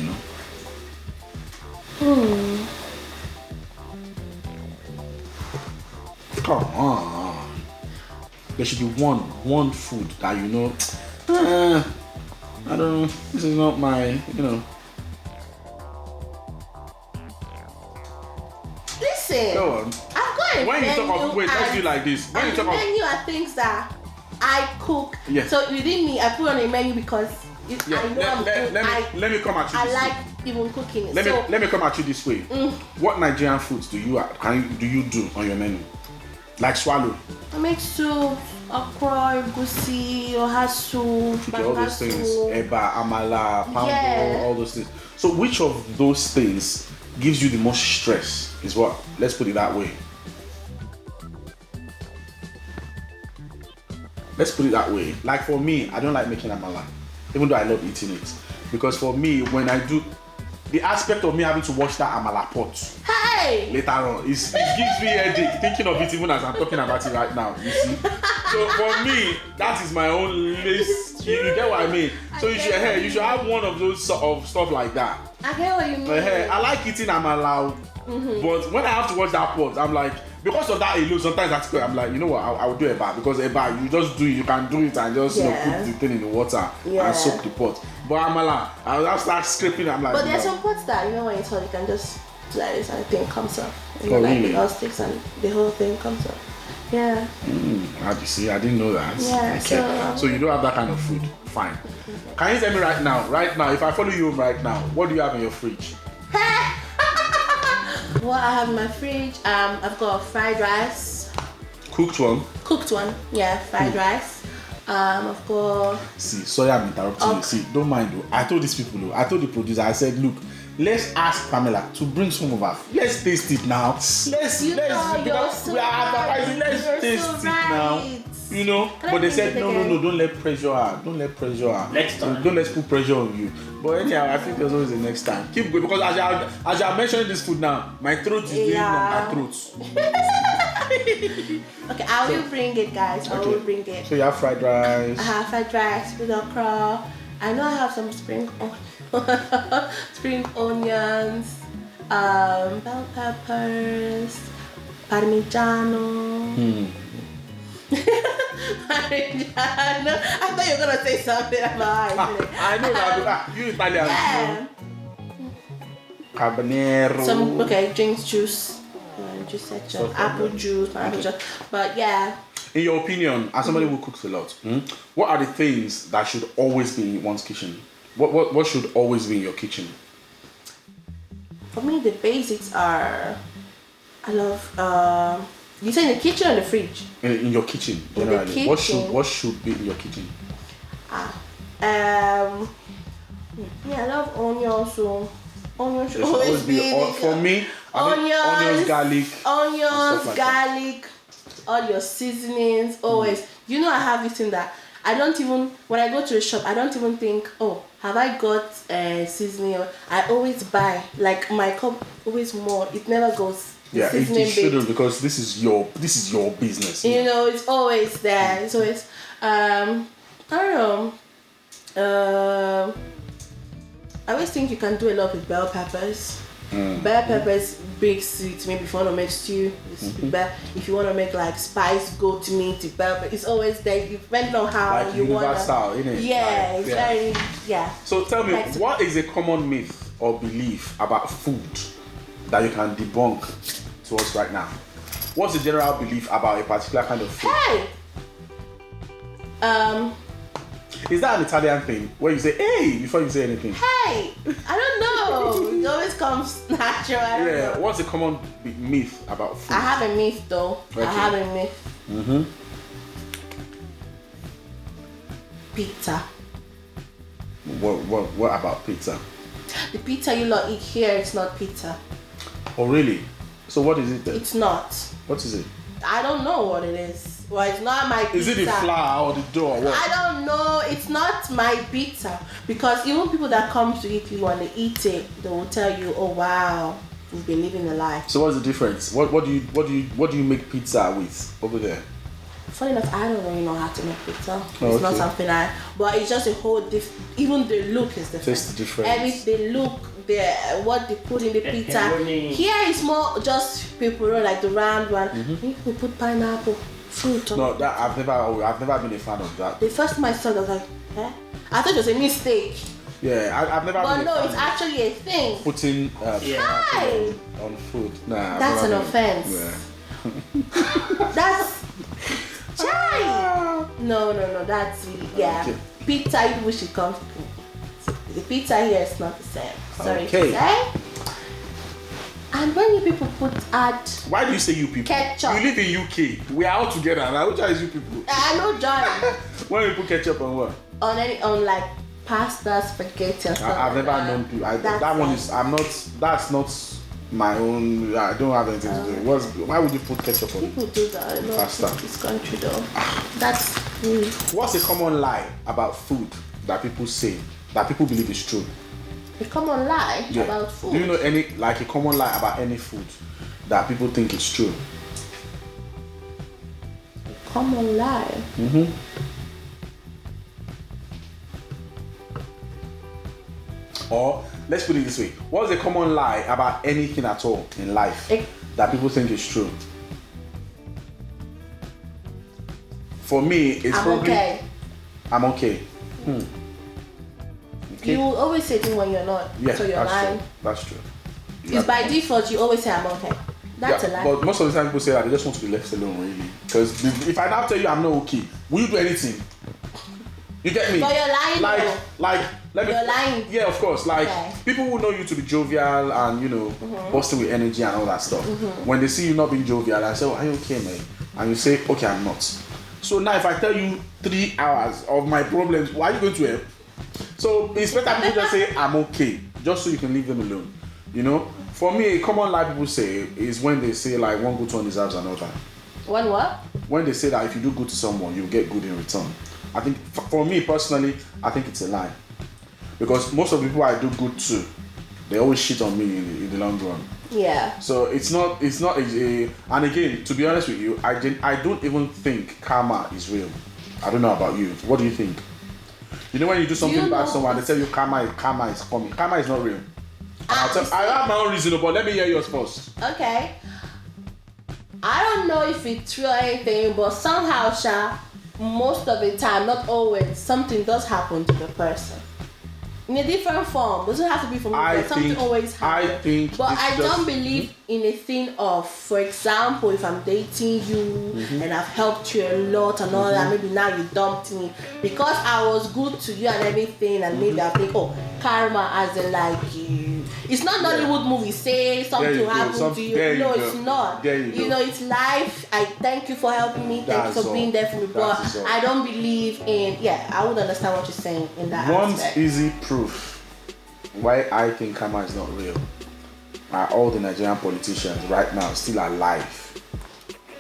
Come on. There should be one food that I don't know, this is not my, Listen. Go on. I've got a When you menu. talk of, wait, let's do like this. When you talk of menu are things that I cook. Yeah. So within me, I put on a menu because I know I'm good. Let me come at you I this like way. even cooking it. Let me come at you this way. What Nigerian foods do you do on your menu? Like swallow. I make soup, okra, egusi, oha soup, Okay, all those things. Eba, amala, pambo, Yeah. all those things. So which of those things gives you the most stress? Is what? Let's put it that way. Let's put it that way. Like for me, I don't like making amala, even though I love eating it. Because for me, when I do, the aspect of me having to wash that amala pot Hey! later on, it gives me a headache thinking of it even as I'm talking about it right now, you see. So for me, that is my own list. You get what I mean? So you should have one of those sort of stuff like that. I get what you mean. I like eating amala, but when I have to wash that pot, I'm like, because of that alone, sometimes I'm like, you know what, I will do a bar, because a bar, you just do it, you can do it and just put the thing in the water and soak the pot. But amala, I'll start scraping. I'm like, but there's some pots that when it's hot, you can just do like this and the thing comes up. And Oh, like really? the oil sticks and the whole thing comes up. Yeah. How do you see? I didn't know that. Yeah, Okay. So you don't have that kind of food. Fine. Can you tell me right now, if I follow you home right now, what do you have in your fridge? What I have in my fridge, I've got fried rice. Cooked one. Cooked one, yeah, fried rice. I've got. See, sorry I'm interrupting you. See, don't mind though. I told these people though. I told the producer, I said, look, let's ask Pamela to bring some of her. Let's taste it now. Let's because we are advertising. Let's taste it now. You know, but they said no, don't let pressure her. Don't let pressure her. Next time. Don't let's put pressure on you. But anyhow, I think there's always a next time. Keep going because as you're mentioning this food now, my throat is doing my throat. Okay, I will bring it, guys. I will bring it. So you have fried rice. I have fried rice with okra. I know I have some spring onions, bell peppers, parmigiano. Parmigiano. I thought you were gonna say something about it. I know that. You Italian. Yeah. Habanero. Some drinks juice. Juice section, apple juice, pineapple juice. But yeah. In your opinion, as somebody who cooks a lot, what are the things that should always be in one's kitchen? What should always be in your kitchen? For me, the basics are, I love. You say in the kitchen or the fridge? In your kitchen, generally. Kitchen. What should be in your kitchen? Yeah, I love onions. So onions should always be. For me, onions, garlic. Onions, like garlic, all your seasonings, always. You know I have this thing that I don't even, when I go to the shop, I don't even think, oh, have I got seasoning? I always buy, like my cup always more. It never goes. Yeah, it shouldn't because this is your business. You know, it's always there. It's always, I don't know. I always think you can do a lot with bell peppers. Bell peppers big sweet. Maybe if you want to make stew, if you want to make like spiced goat meat, bell pepper, it's always there. Depending on how like you want it. Yeah, it's very So tell me, what is a common myth or belief about food that you can debunk to us right now? What's the general belief about a particular kind of food? Hey! Is that an Italian thing where you say hey before you say anything? Hey! I don't know. It always comes natural. I don't know. What's a common myth about food? I have a myth though. Okay. I have a myth. Pizza. What about pizza? The pizza you lot eat here, it's not pizza. Oh really? So what is it then? It's not. What is it? I don't know what it is. Well, it's not my pizza. Is it the flour or the dough or what? I don't know. It's not my pizza. Because even people that come to Italy, when they eat it, they will tell you, oh wow, you've been living a life. So what's the difference? What do you make pizza with over there? Funny enough, I don't really know how to make pizza. It's not something but it's just a whole even the look is different. Taste different. The look, what they put in the pizza. Here it's more just pepperoni, like the round one. We put pineapple, fruit. No, that I've never been a fan of that. The first time I saw it, I was like, eh? I thought it was a mistake. Yeah, I've never. But been no, a fan it's actually a thing. Putting Hi. on food. Nah, That's an offense. Yeah. That's chai. No. That's really Okay. Pizza, you wish it comes. The pizza here is not the same. Sorry to Okay. say. I And when you people add Why do you say you people? ketchup. You live in UK. We are all together. Now, which are you people? I know John. When we put ketchup on what? on like pasta, spaghetti and stuff. I've like never that. known people. That's That one like- is. I'm not. That's not my own. I don't have anything to do. Why would you put ketchup on it? People do that a lot Pasta. in this country though. That's What's a common lie about food that people say that people believe is true? a common lie Yeah. about food. Do you know any like a common lie about any food that people think is true? Common lie. Or let's put it this way: what's a common lie about anything at all in life that people think is true? For me, it's I'm probably okay. I'm okay. Okay. You always say things when you're not. Yeah, so you're that's lying. true. That's true. It's by default you always say I'm okay. That's a lie. But most of the time people say that they just want to be left alone, really. Because if I now tell you I'm not okay, will you do anything? You get me? But you're lying though. Let me. You're lying. Yeah, of course. Like Okay. people who know you to be jovial and busting with energy and all that stuff. When they see you not being jovial, I say, oh, "Are you okay, man?" And you say, "Okay, I'm not." So now, if I tell you 3 hours of my problems, why are you going to help? So it's better people just say, "I'm okay," just so you can leave them alone. You know. For me, a common lie people say is when they say like one good turn deserves another. One what? When they say that if you do good to someone, you get good in return. I think for me personally, I think it's a lie. Because most of the people I do good to, they always shit on me in the long run. Yeah. So it's not and again, to be honest with you, I don't even think karma is real. I don't know about you. What do you think? You know when you do something you bad know- to someone, they tell you karma is coming. Karma is not real. Ah, I have my own reason, but let me hear yours first. Okay. I don't know if it's true or anything, but somehow, most of the time, not always, something does happen to the person. In a different form. Doesn't have to be from me, but something always happens. I think But it's I just- don't believe in a thing of, for example, if I'm dating you and I've helped you a lot and all that, maybe now you dumped me because I was good to you and everything, and maybe I think, oh, karma as in like you. It's not Nollywood movie say something you will go. happen to you. There you No, go. it's not. There you go. know, it's life. I thank you for helping me. Thank That's you for all. being there for me. That is But all. I don't believe in. Yeah, I would understand what you're saying in that One aspect. easy proof why I think karma is not real are all the Nigerian politicians right now still alive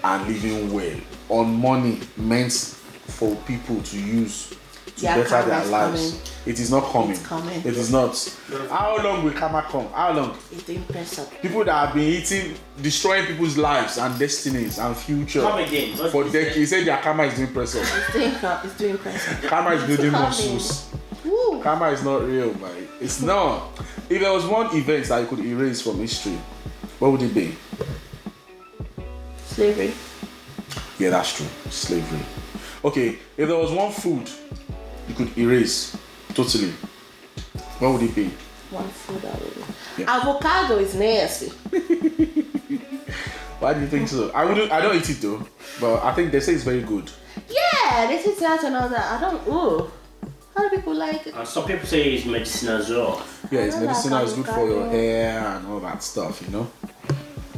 and living well on money meant for people to use to Yeah, better karma their is lives. coming. It is not coming. It's coming. It is not. How long will karma come? How long? It's the impressor. People that have been eating, destroying people's lives and destinies and future Come again. What for did you say? decades. Say their karma is doing press up. It's doing impressor. Karma is building coming. muscles. Woo. Karma is not real, man. It's not. If there was one event that you could erase from history, what would it be? Slavery. Yeah, that's true. Slavery. Okay, if there was one food you could erase totally, what would it be? One food I would. Yeah. Avocado is nasty. Why do you think so? I don't eat it though, but I think they say it's very good. Yeah, this is that and all that. I don't. Ooh. How do people like it? And some people say it's medicine as well. Yeah, it's I don't like medicinal, it's good for your avocado. hair and all that stuff, you know?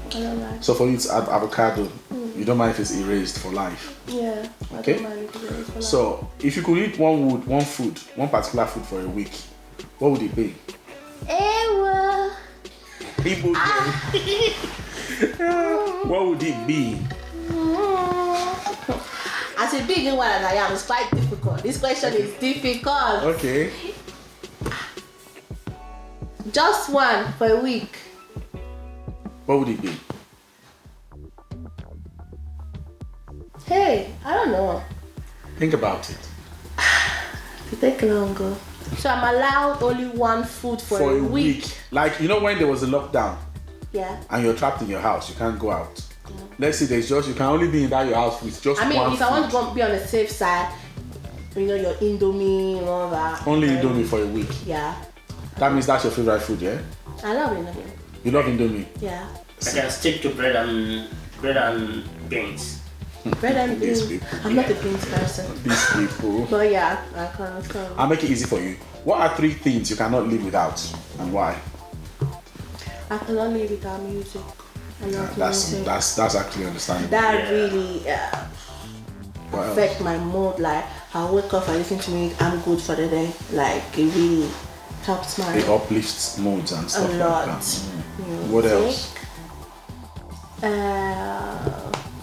I don't like. So for you, it's avocado. You don't mind if it's erased for life. Yeah. Okay. I don't mind if it is for life. So if you could eat one particular food for a week, what would it be? Ewa. Igbo. What would it be? As a big one as I am, it's quite difficult. This question is difficult. Okay. Just one for a week. What would it be? Hey, I don't know. Think about it. It take longer. So I'm allowed only one food for a week. Like, you know when there was a lockdown Yeah. and you're trapped in your house, you can't go out. Let's say you can only be in your house with just I mean, one if food. I want to go be on the safe side, you know, your Indomie and all that. Only Indomie for a week. Yeah. That means that's your favorite food, yeah? I love Indomie. You love Indomie? Yeah. I can stick to bread and beans. Bread and These beans. people. I'm not a beans person. These people. But yeah, I can. I'll make it easy for you. What are 3 things you cannot live without and why? I cannot live without music. I love music. That's actually understandable. That really What else? affect my mood. Like I wake up, I listen to music, I'm good for the day. Like it really helps my It uplifts moods and stuff a lot. like that. What else?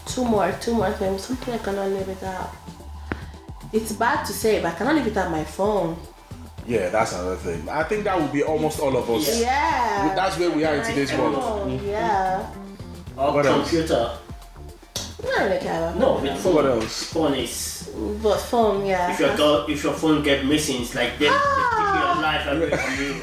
Two more things. Something I cannot live without. It's bad to say, but I cannot live without my phone. Yeah, that's another thing. I think that would be almost all of us. Yeah. That's where we are in My today's phone, world. Yeah. Or What else? computer. Not really care about No, phone. with phone. What else? Phone is. But phone, yeah. If your phone get missing, it's like them taking your life away from you.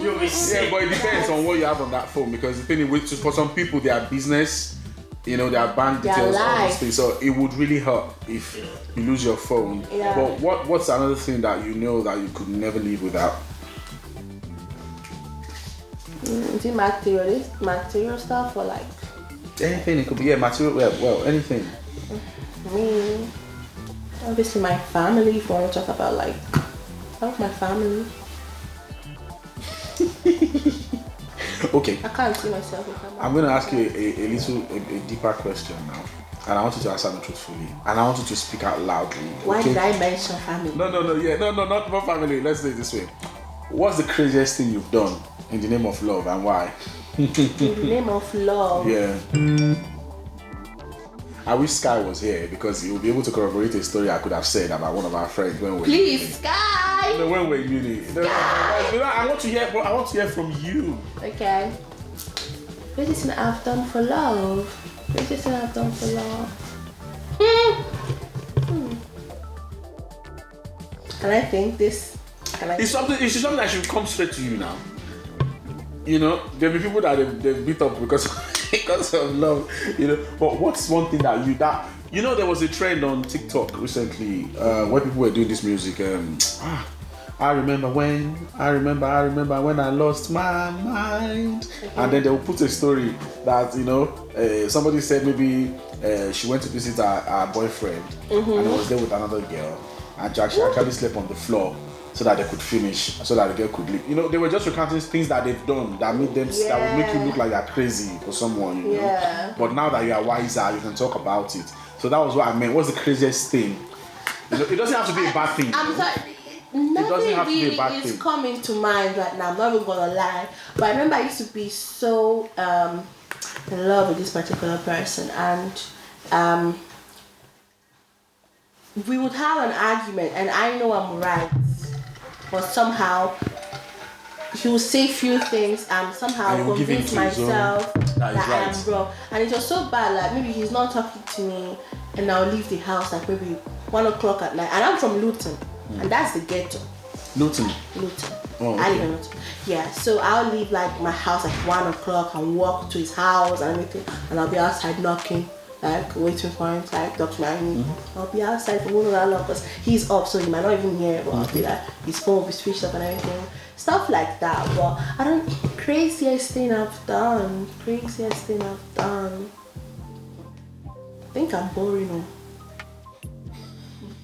You'll be sick. Yeah, but it depends on what you have on that phone, because the thing is, for some people, their business, their bank Their details, all life. these things. So it would really hurt if you lose your phone. Yeah. But what's another thing that you know that you could never live without? Is it material stuff or like Anything. It could be material. Well, anything. me? Obviously, my family. If you want to talk about like, I love my family. Okay. I can't see myself without my I'm going to ask you a deeper question now, and I want you to answer them truthfully, and I want you to speak out loudly. Why okay? did I mention family? No, not family. Let's say it this way. What's the craziest thing you've done in the name of love, and why? In the name of love. Yeah. I wish Sky was here, because he will be able to corroborate a story I could have said about one of our friends when we were in uni. Please, Sky. No, when we were in uni. I want to hear from you. Okay. This is what I've done for love. This is what I've done for love. Can I think this? It's something that should come straight to you now. There'll be people that they beat up because of love. But what's one thing that there was a trend on TikTok recently where people were doing this music. I remember when I lost my mind. And then they will put a story that somebody said maybe she went to visit her boyfriend and he was there with another girl, and she actually slept on the floor so that they could finish, so that the girl could leave. They were just recounting things that they've done that made them that would make you look like you're crazy for someone. Yeah. But now that you are wiser, you can talk about it. So that was what I meant. What's the craziest thing? It doesn't have to be a bad thing. I'm sorry. doesn't Nothing have to be a really bad is thing. coming to mind right now. I'm not even gonna lie. But I remember I used to be so in love with this particular person, and we would have an argument, and I know I'm right, but somehow he would say few things and somehow And you will give in convince to his own myself that that he's I right. am wrong. And it was so bad, like maybe he's not talking to me and I'll leave the house like maybe 1 o'clock at night. And I'm from Luton, and that's the ghetto. Luton. Luton. Oh, I live okay. in Luton. Yeah, so I'll leave like my house at 1 o'clock and walk to his house and everything, and I'll be outside knocking, like waiting for him to like talk to me. I'll be outside for one hour because he's up, so he might not even hear it, but I'll be like, his phone will be switched up and everything. Stuff like that. But I don't, craziest thing I've done. I think I'm boring.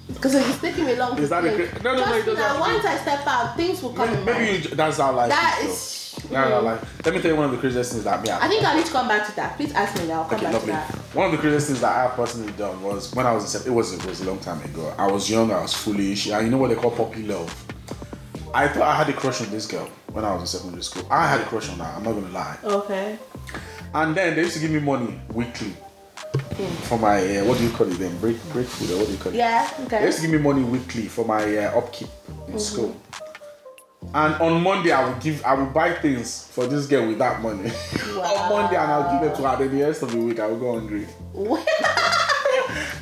Because it's taking me long Is to that a think. cra- No, it Just doesn't that have to once I step out, things will come in mind. Maybe that's our life. That though. is. That's our life. Let me tell you one of the craziest things that me. I think I need to come back to that. Please ask me now. I'll come Okay, back lovely. to that. One of the craziest things that I personally done was when I was in it was a long time ago. I was young, I was foolish, and you know what they call puppy love. I thought I had a crush on this girl when I was in secondary school. I had a crush on her, I'm not gonna lie. Okay. And then they used to give me money weekly for my what do you call it then? Break food or what do you call it? Yeah, They okay. used to give me money weekly for my upkeep in school. And on Monday I would buy things for this girl with that money. On Monday, and I'll give it to her. Then the rest of the week I will go hungry.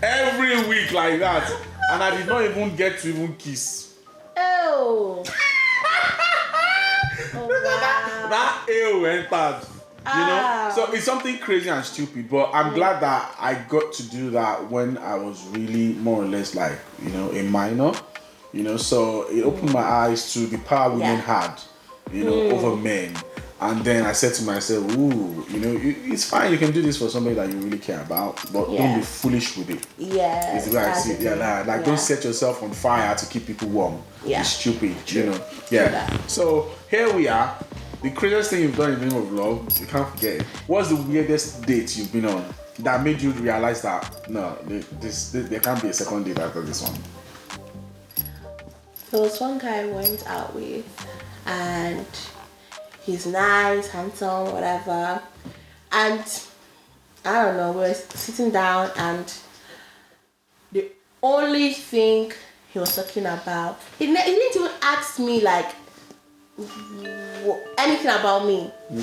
Every week like that. And I did not even get to even kiss. Oh. That ale entered. So it's something crazy and stupid, but I'm glad that I got to do that when I was really more or less like, a minor, so it opened my eyes to the power women had, over men. And then I said to myself, it's fine, you can do this for somebody that you really care about, but don't be foolish with it. Yeah. It's the way I see it. Yeah, don't set yourself on fire to keep people warm. Yeah. It's stupid, True Yeah. that. So here we are. The craziest thing you've done in the name of love, you can't forget it. What's the weirdest date you've been on that made you realize that no, there can't be a second date after this one? There was one guy I went out with, and he's nice, handsome, whatever. And I don't know, we were sitting down, and the only thing he was talking about, he didn't even ask me like anything about me. The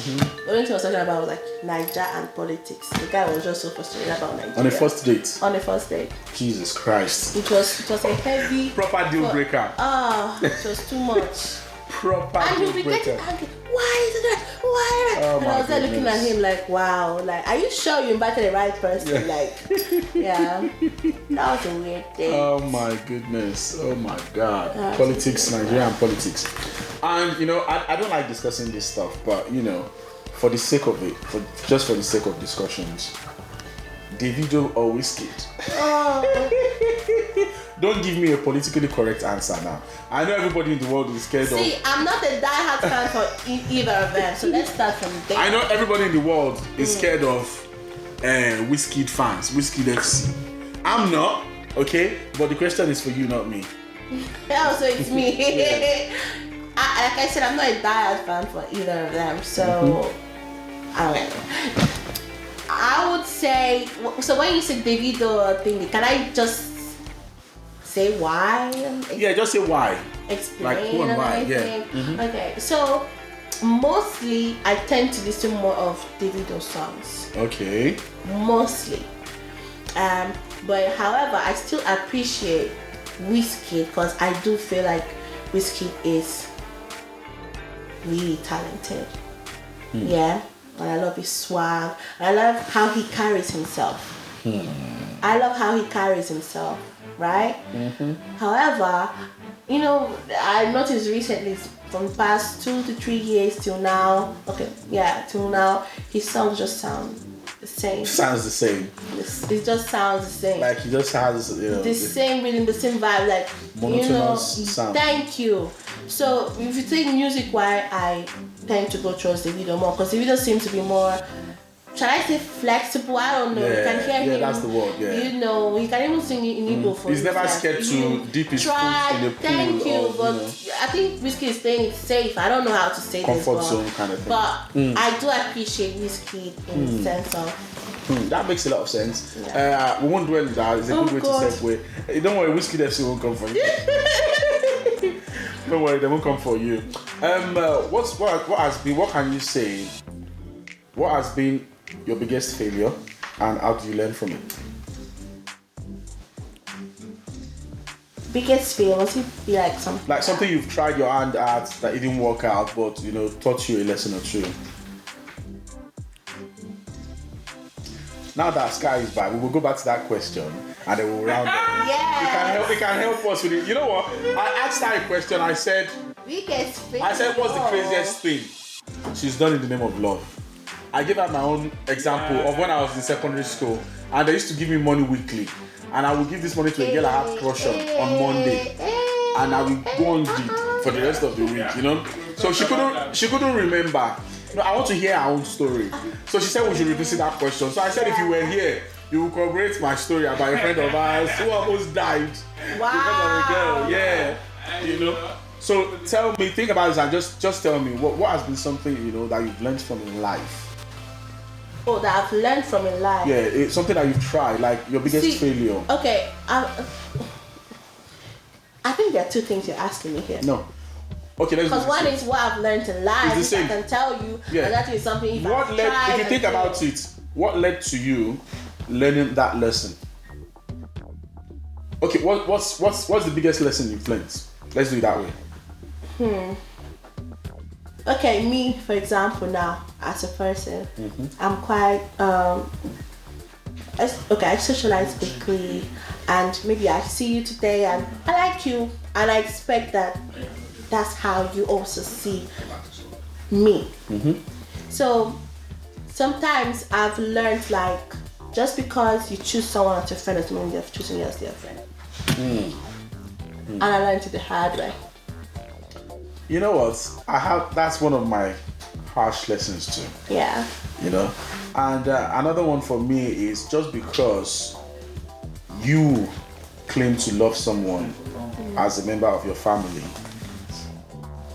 only thing he was talking about was like Niger and politics. The guy was just so frustrated about Nigeria. On a first date? On the first date. Jesus Christ. It was a heavy Proper deal breaker. it was too much. Proper And deal he'll be breaker. getting angry. Why is it that? Why? Oh And my I was there looking at goodness. him like, wow, like, are you sure you invited the right person? Like, yeah, that was a weird thing. Oh my goodness. Oh my God. Politics, Nigerian politics. And you know, I don't like discussing this stuff, but you know, for the sake of it, just for the sake of discussions, Davido or Wizkid? Don't give me a politically correct answer now. I know everybody in the world is scared See, of. I'm not a diehard fan for either of them, so let's start from there. I know everybody in the world is scared of Wizkid fans, Wizkid FC. I'm not, okay? But the question is for you, not me. Also, it's me. Like I said, I'm not a diehard fan for either of them, so I would say. So when you say Davido thing, can I just say why? Yeah, just say why. Explain Like who and why, yeah. anything? Okay, so mostly I tend to listen more of Davido songs. Okay. Mostly. But however, I still appreciate Wizkid because I do feel like Wizkid is really talented. Yeah. And I love his swag. I love how he carries himself. I love how he carries himself, right? However, you know, I noticed recently from the past 2 to 3 years till now, till now, his songs just sound the same. Sounds the same. It just sounds the same. Like he just has, you know, The same rhythm, the same vibe, like, monotonous sound. Thank you. So if you take music, why I tend to go towards the video more, because the video seems to be more, shall I say flexible? I don't know. You can hear him. That's the word. Yeah. You know, he can even sing in Igbo for He's never instance. scared to dip his foot in a pool Thank you, of, but you know, I think Wizkid is playing it safe. I don't know how to say comfort this, zone kind of thing. but I do appreciate Wizkid in the sense of. That makes a lot of sense. We won't dwell on that. It's a good way God. to segue. Hey, don't worry, Wizkid FC won't come for you. Don't worry, they won't come for you. What can you say? What has been your biggest failure, and how do you learn from it? Biggest fail, must it be like something? Like something you've tried your hand at that it didn't work out, but you know, taught you a lesson or two. Now that Sky is back, we will go back to that question and then we'll round up. Yeah. It can help us with it. You know what? I asked her a question. I said, Biggest fail. what's the craziest thing she's done in the name of love? I gave her my own example of when I was in secondary school, and they used to give me money weekly, and I would give this money to a girl I had crush on Monday, and I would go on it for the rest of the week. You know, so she couldn't remember. No, I want to hear her own story. So she said we should revisit that question. So I said if you were here, you would corroborate my story about a friend of ours who almost died because of a girl. Yeah, you know. So tell me, think about this and just tell me what has been something, you know, that you've learned from in life. Oh, that I've learned from in life. Yeah, it's something that you've tried, like your biggest failure. Okay, I think there are two things you're asking me here. No. Okay, let's Because one is what I've learned in life, It's the which I same. can tell you, Yeah. and that is something if What I've led, tried if you and think failed. about it, what led to you learning that lesson? Okay, what's the biggest lesson you've learned? Let's do it that way. Okay, me, for example, now, as a person, I'm quite, I socialize quickly, and maybe I see you today, and I like you, and I expect that that's how you also see me. So, sometimes I've learned, like, just because you choose someone as your friend doesn't mean they're choosing you as their friend. And I learned it the hard way. You know what? That's one of my harsh lessons too. Yeah. You know, and another one for me is just because you claim to love someone as a member of your family,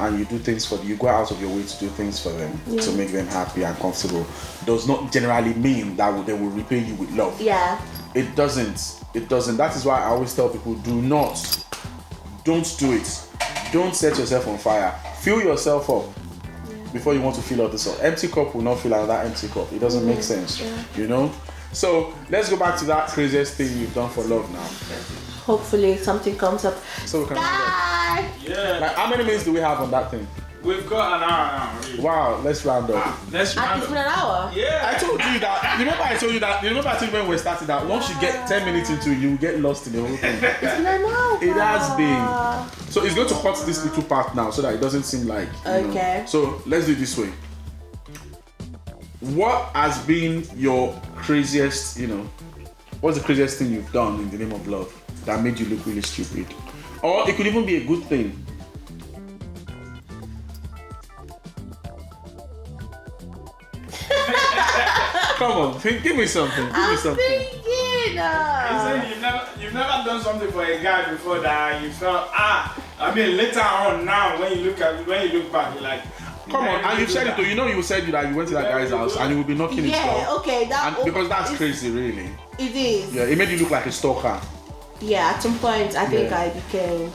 and you do things for them, you go out of your way to do things for them to make them happy and comfortable, does not generally mean that they will repay you with love. Yeah. It doesn't. That is why I always tell people, don't do it. Don't set yourself on fire. Fill yourself up before you want to fill others up. Empty cup will not fill another empty cup. It doesn't make sense, you know? So let's go back to that craziest thing you've done for love now. Hopefully something comes up. So we can Bye. Yeah. like, how many minutes do we have on that thing? We've got an hour now. Really. Wow, let's round up. Let's round It's been up. an hour. Yeah. I told you that. Remember I told you when we started that once you get 10 minutes into it, you get lost in the whole thing. It's been an hour. It has been. So it's going to cut this little part now so that it doesn't seem like. Okay. So let's do it this way. What has been your craziest, what's the craziest thing you've done in the name of love that made you look really stupid? Or it could even be a good thing. Come on, give me something. I'm thinking. You say you've never done something for a guy before that you felt later on now when you look back you're like, come on, and you said it though. You said that you went to that guy's house and you will be knocking his door. Yeah, okay. Because that's crazy, really. It is. Yeah, it made you look like a stalker. Yeah, at some point I think I became.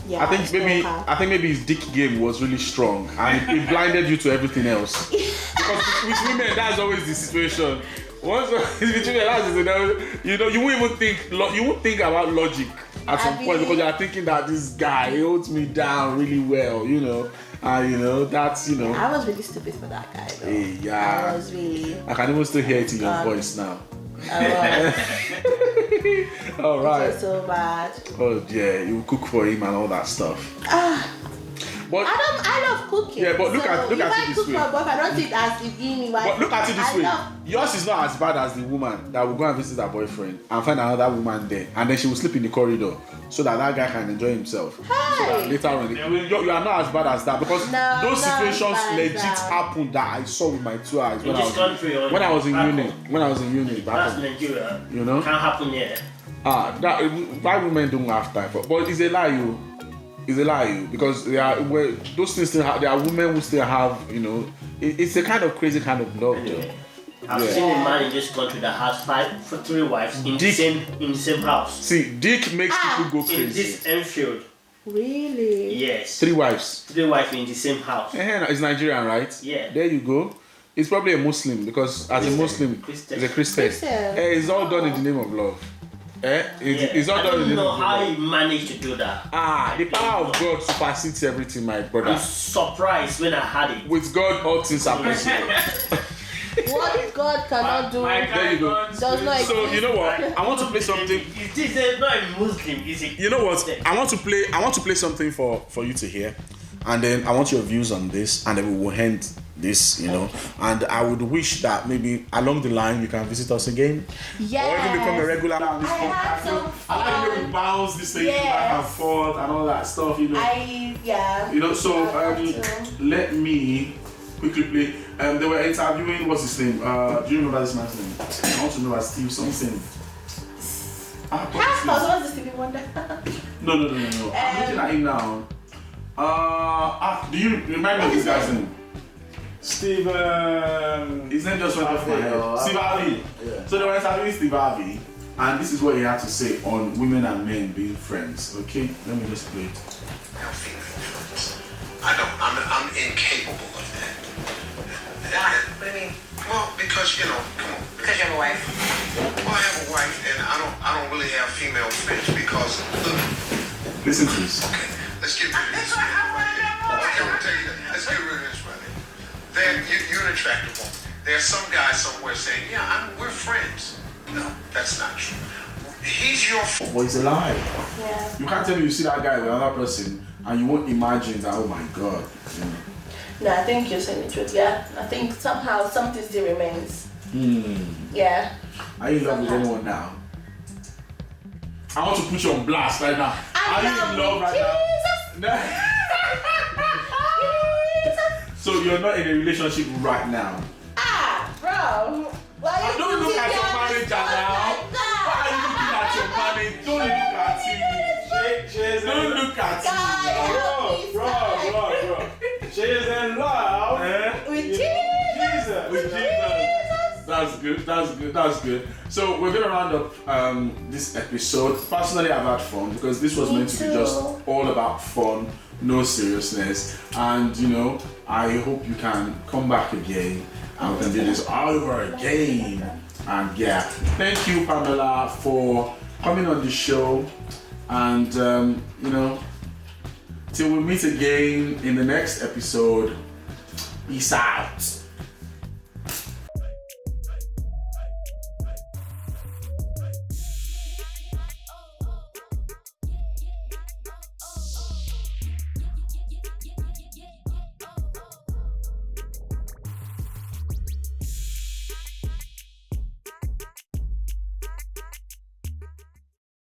Yeah, I think maybe his dick game was really strong and it blinded you to everything else. Because with women, that's always the situation. Once it's between you won't think about logic at some point because you are thinking that this guy holds me down really well, that's I was really stupid for that guy though. Hey, yeah. I was really. I can even still hear it in your voice now. I All was. right. It was so bad. Oh yeah, you cook for him and all that stuff. But I love cooking. Yeah, but look at it if I this cook way. for a boyfriend, I don't think as it give me But look at it this way. Yours is not as bad as the woman that will go and visit her boyfriend and find another woman there, and then she will sleep in the corridor so that guy can enjoy himself. So that later on, you are not as bad as that because those situations legit happened that I saw with my 2 eyes when I was in uni. When I was in uni, That's Nigeria. Can't happen here. Why women don't have time for? But it's a lie, It's a lie, because those things still have. There are women who still have, it's a kind of crazy kind of love. Anyway, I've seen a man in this country that has 3 wives in the same house. See, dick makes people go crazy. In this Enfield. Really? Yes. 3 wives. 3 wives in the same house. It's Nigerian, right? Yeah. There you go. It's probably a Muslim because as a Muslim, Christian. it's a Christian. It's all done in the name of love. It's all I done in the don't name know of how love. you managed to do that. The power of God supersedes everything, my brother. I'm surprised when I had it. With God, all things are possible. What God cannot do There you go. does not exist. So you know what? I want to play something. This is not a Muslim, is it? You know what? I want to play something for you to hear, and then I want your views on this, and then we will end this, And I would wish that maybe along the line you can visit us again, or even become a regular. I had some fun. I like the way we bounce this thing back and forth and all that stuff, So let me quickly play. They were interviewing, what's his name? Do you remember this man's name? I want to know as Steve something. what's the Stevie Wonder? No. I'm looking at him now. Do you remind me of this guy's name? Steve. His name just went off my head. Steve Harvey. Yeah. So they were interviewing Steve Harvey, and this is what he had to say on women and men being friends. Okay, let me just play it. I'm incapable of that. Why? What do you mean? Well, because come on. Because you have a wife. Well, I have a wife, and I don't really have female friends because look. Listen to this. Okay, let's get rid of this. Okay, I'm gonna tell you that. Let's get rid of this right here. Then you're an attractive woman. There's some guy somewhere saying, we're friends. No, that's not true. He's your friend. But it's a lie. Yeah. You can't tell me you see that guy with another person and you won't imagine that, oh my God. No, I think you're saying the truth. Yeah, I think somehow something still remains. Yeah. Are you in love with anyone now? I want to put you on blast right now. Are you in love right now? So you're not in a relationship right now. Bro. Why Don't look at your manager now. Why are you looking at your manager? Don't look at him. Don't look at him. Bro. She is in love With Jesus. With Jesus. That's good. So we're gonna round up this episode. Personally, I've had fun because this was meant to be just all about fun, no seriousness. And I hope you can come back again and we can do this all over again. And yeah, thank you, Pamela, for coming on the show. And till we meet again in the next episode, peace out.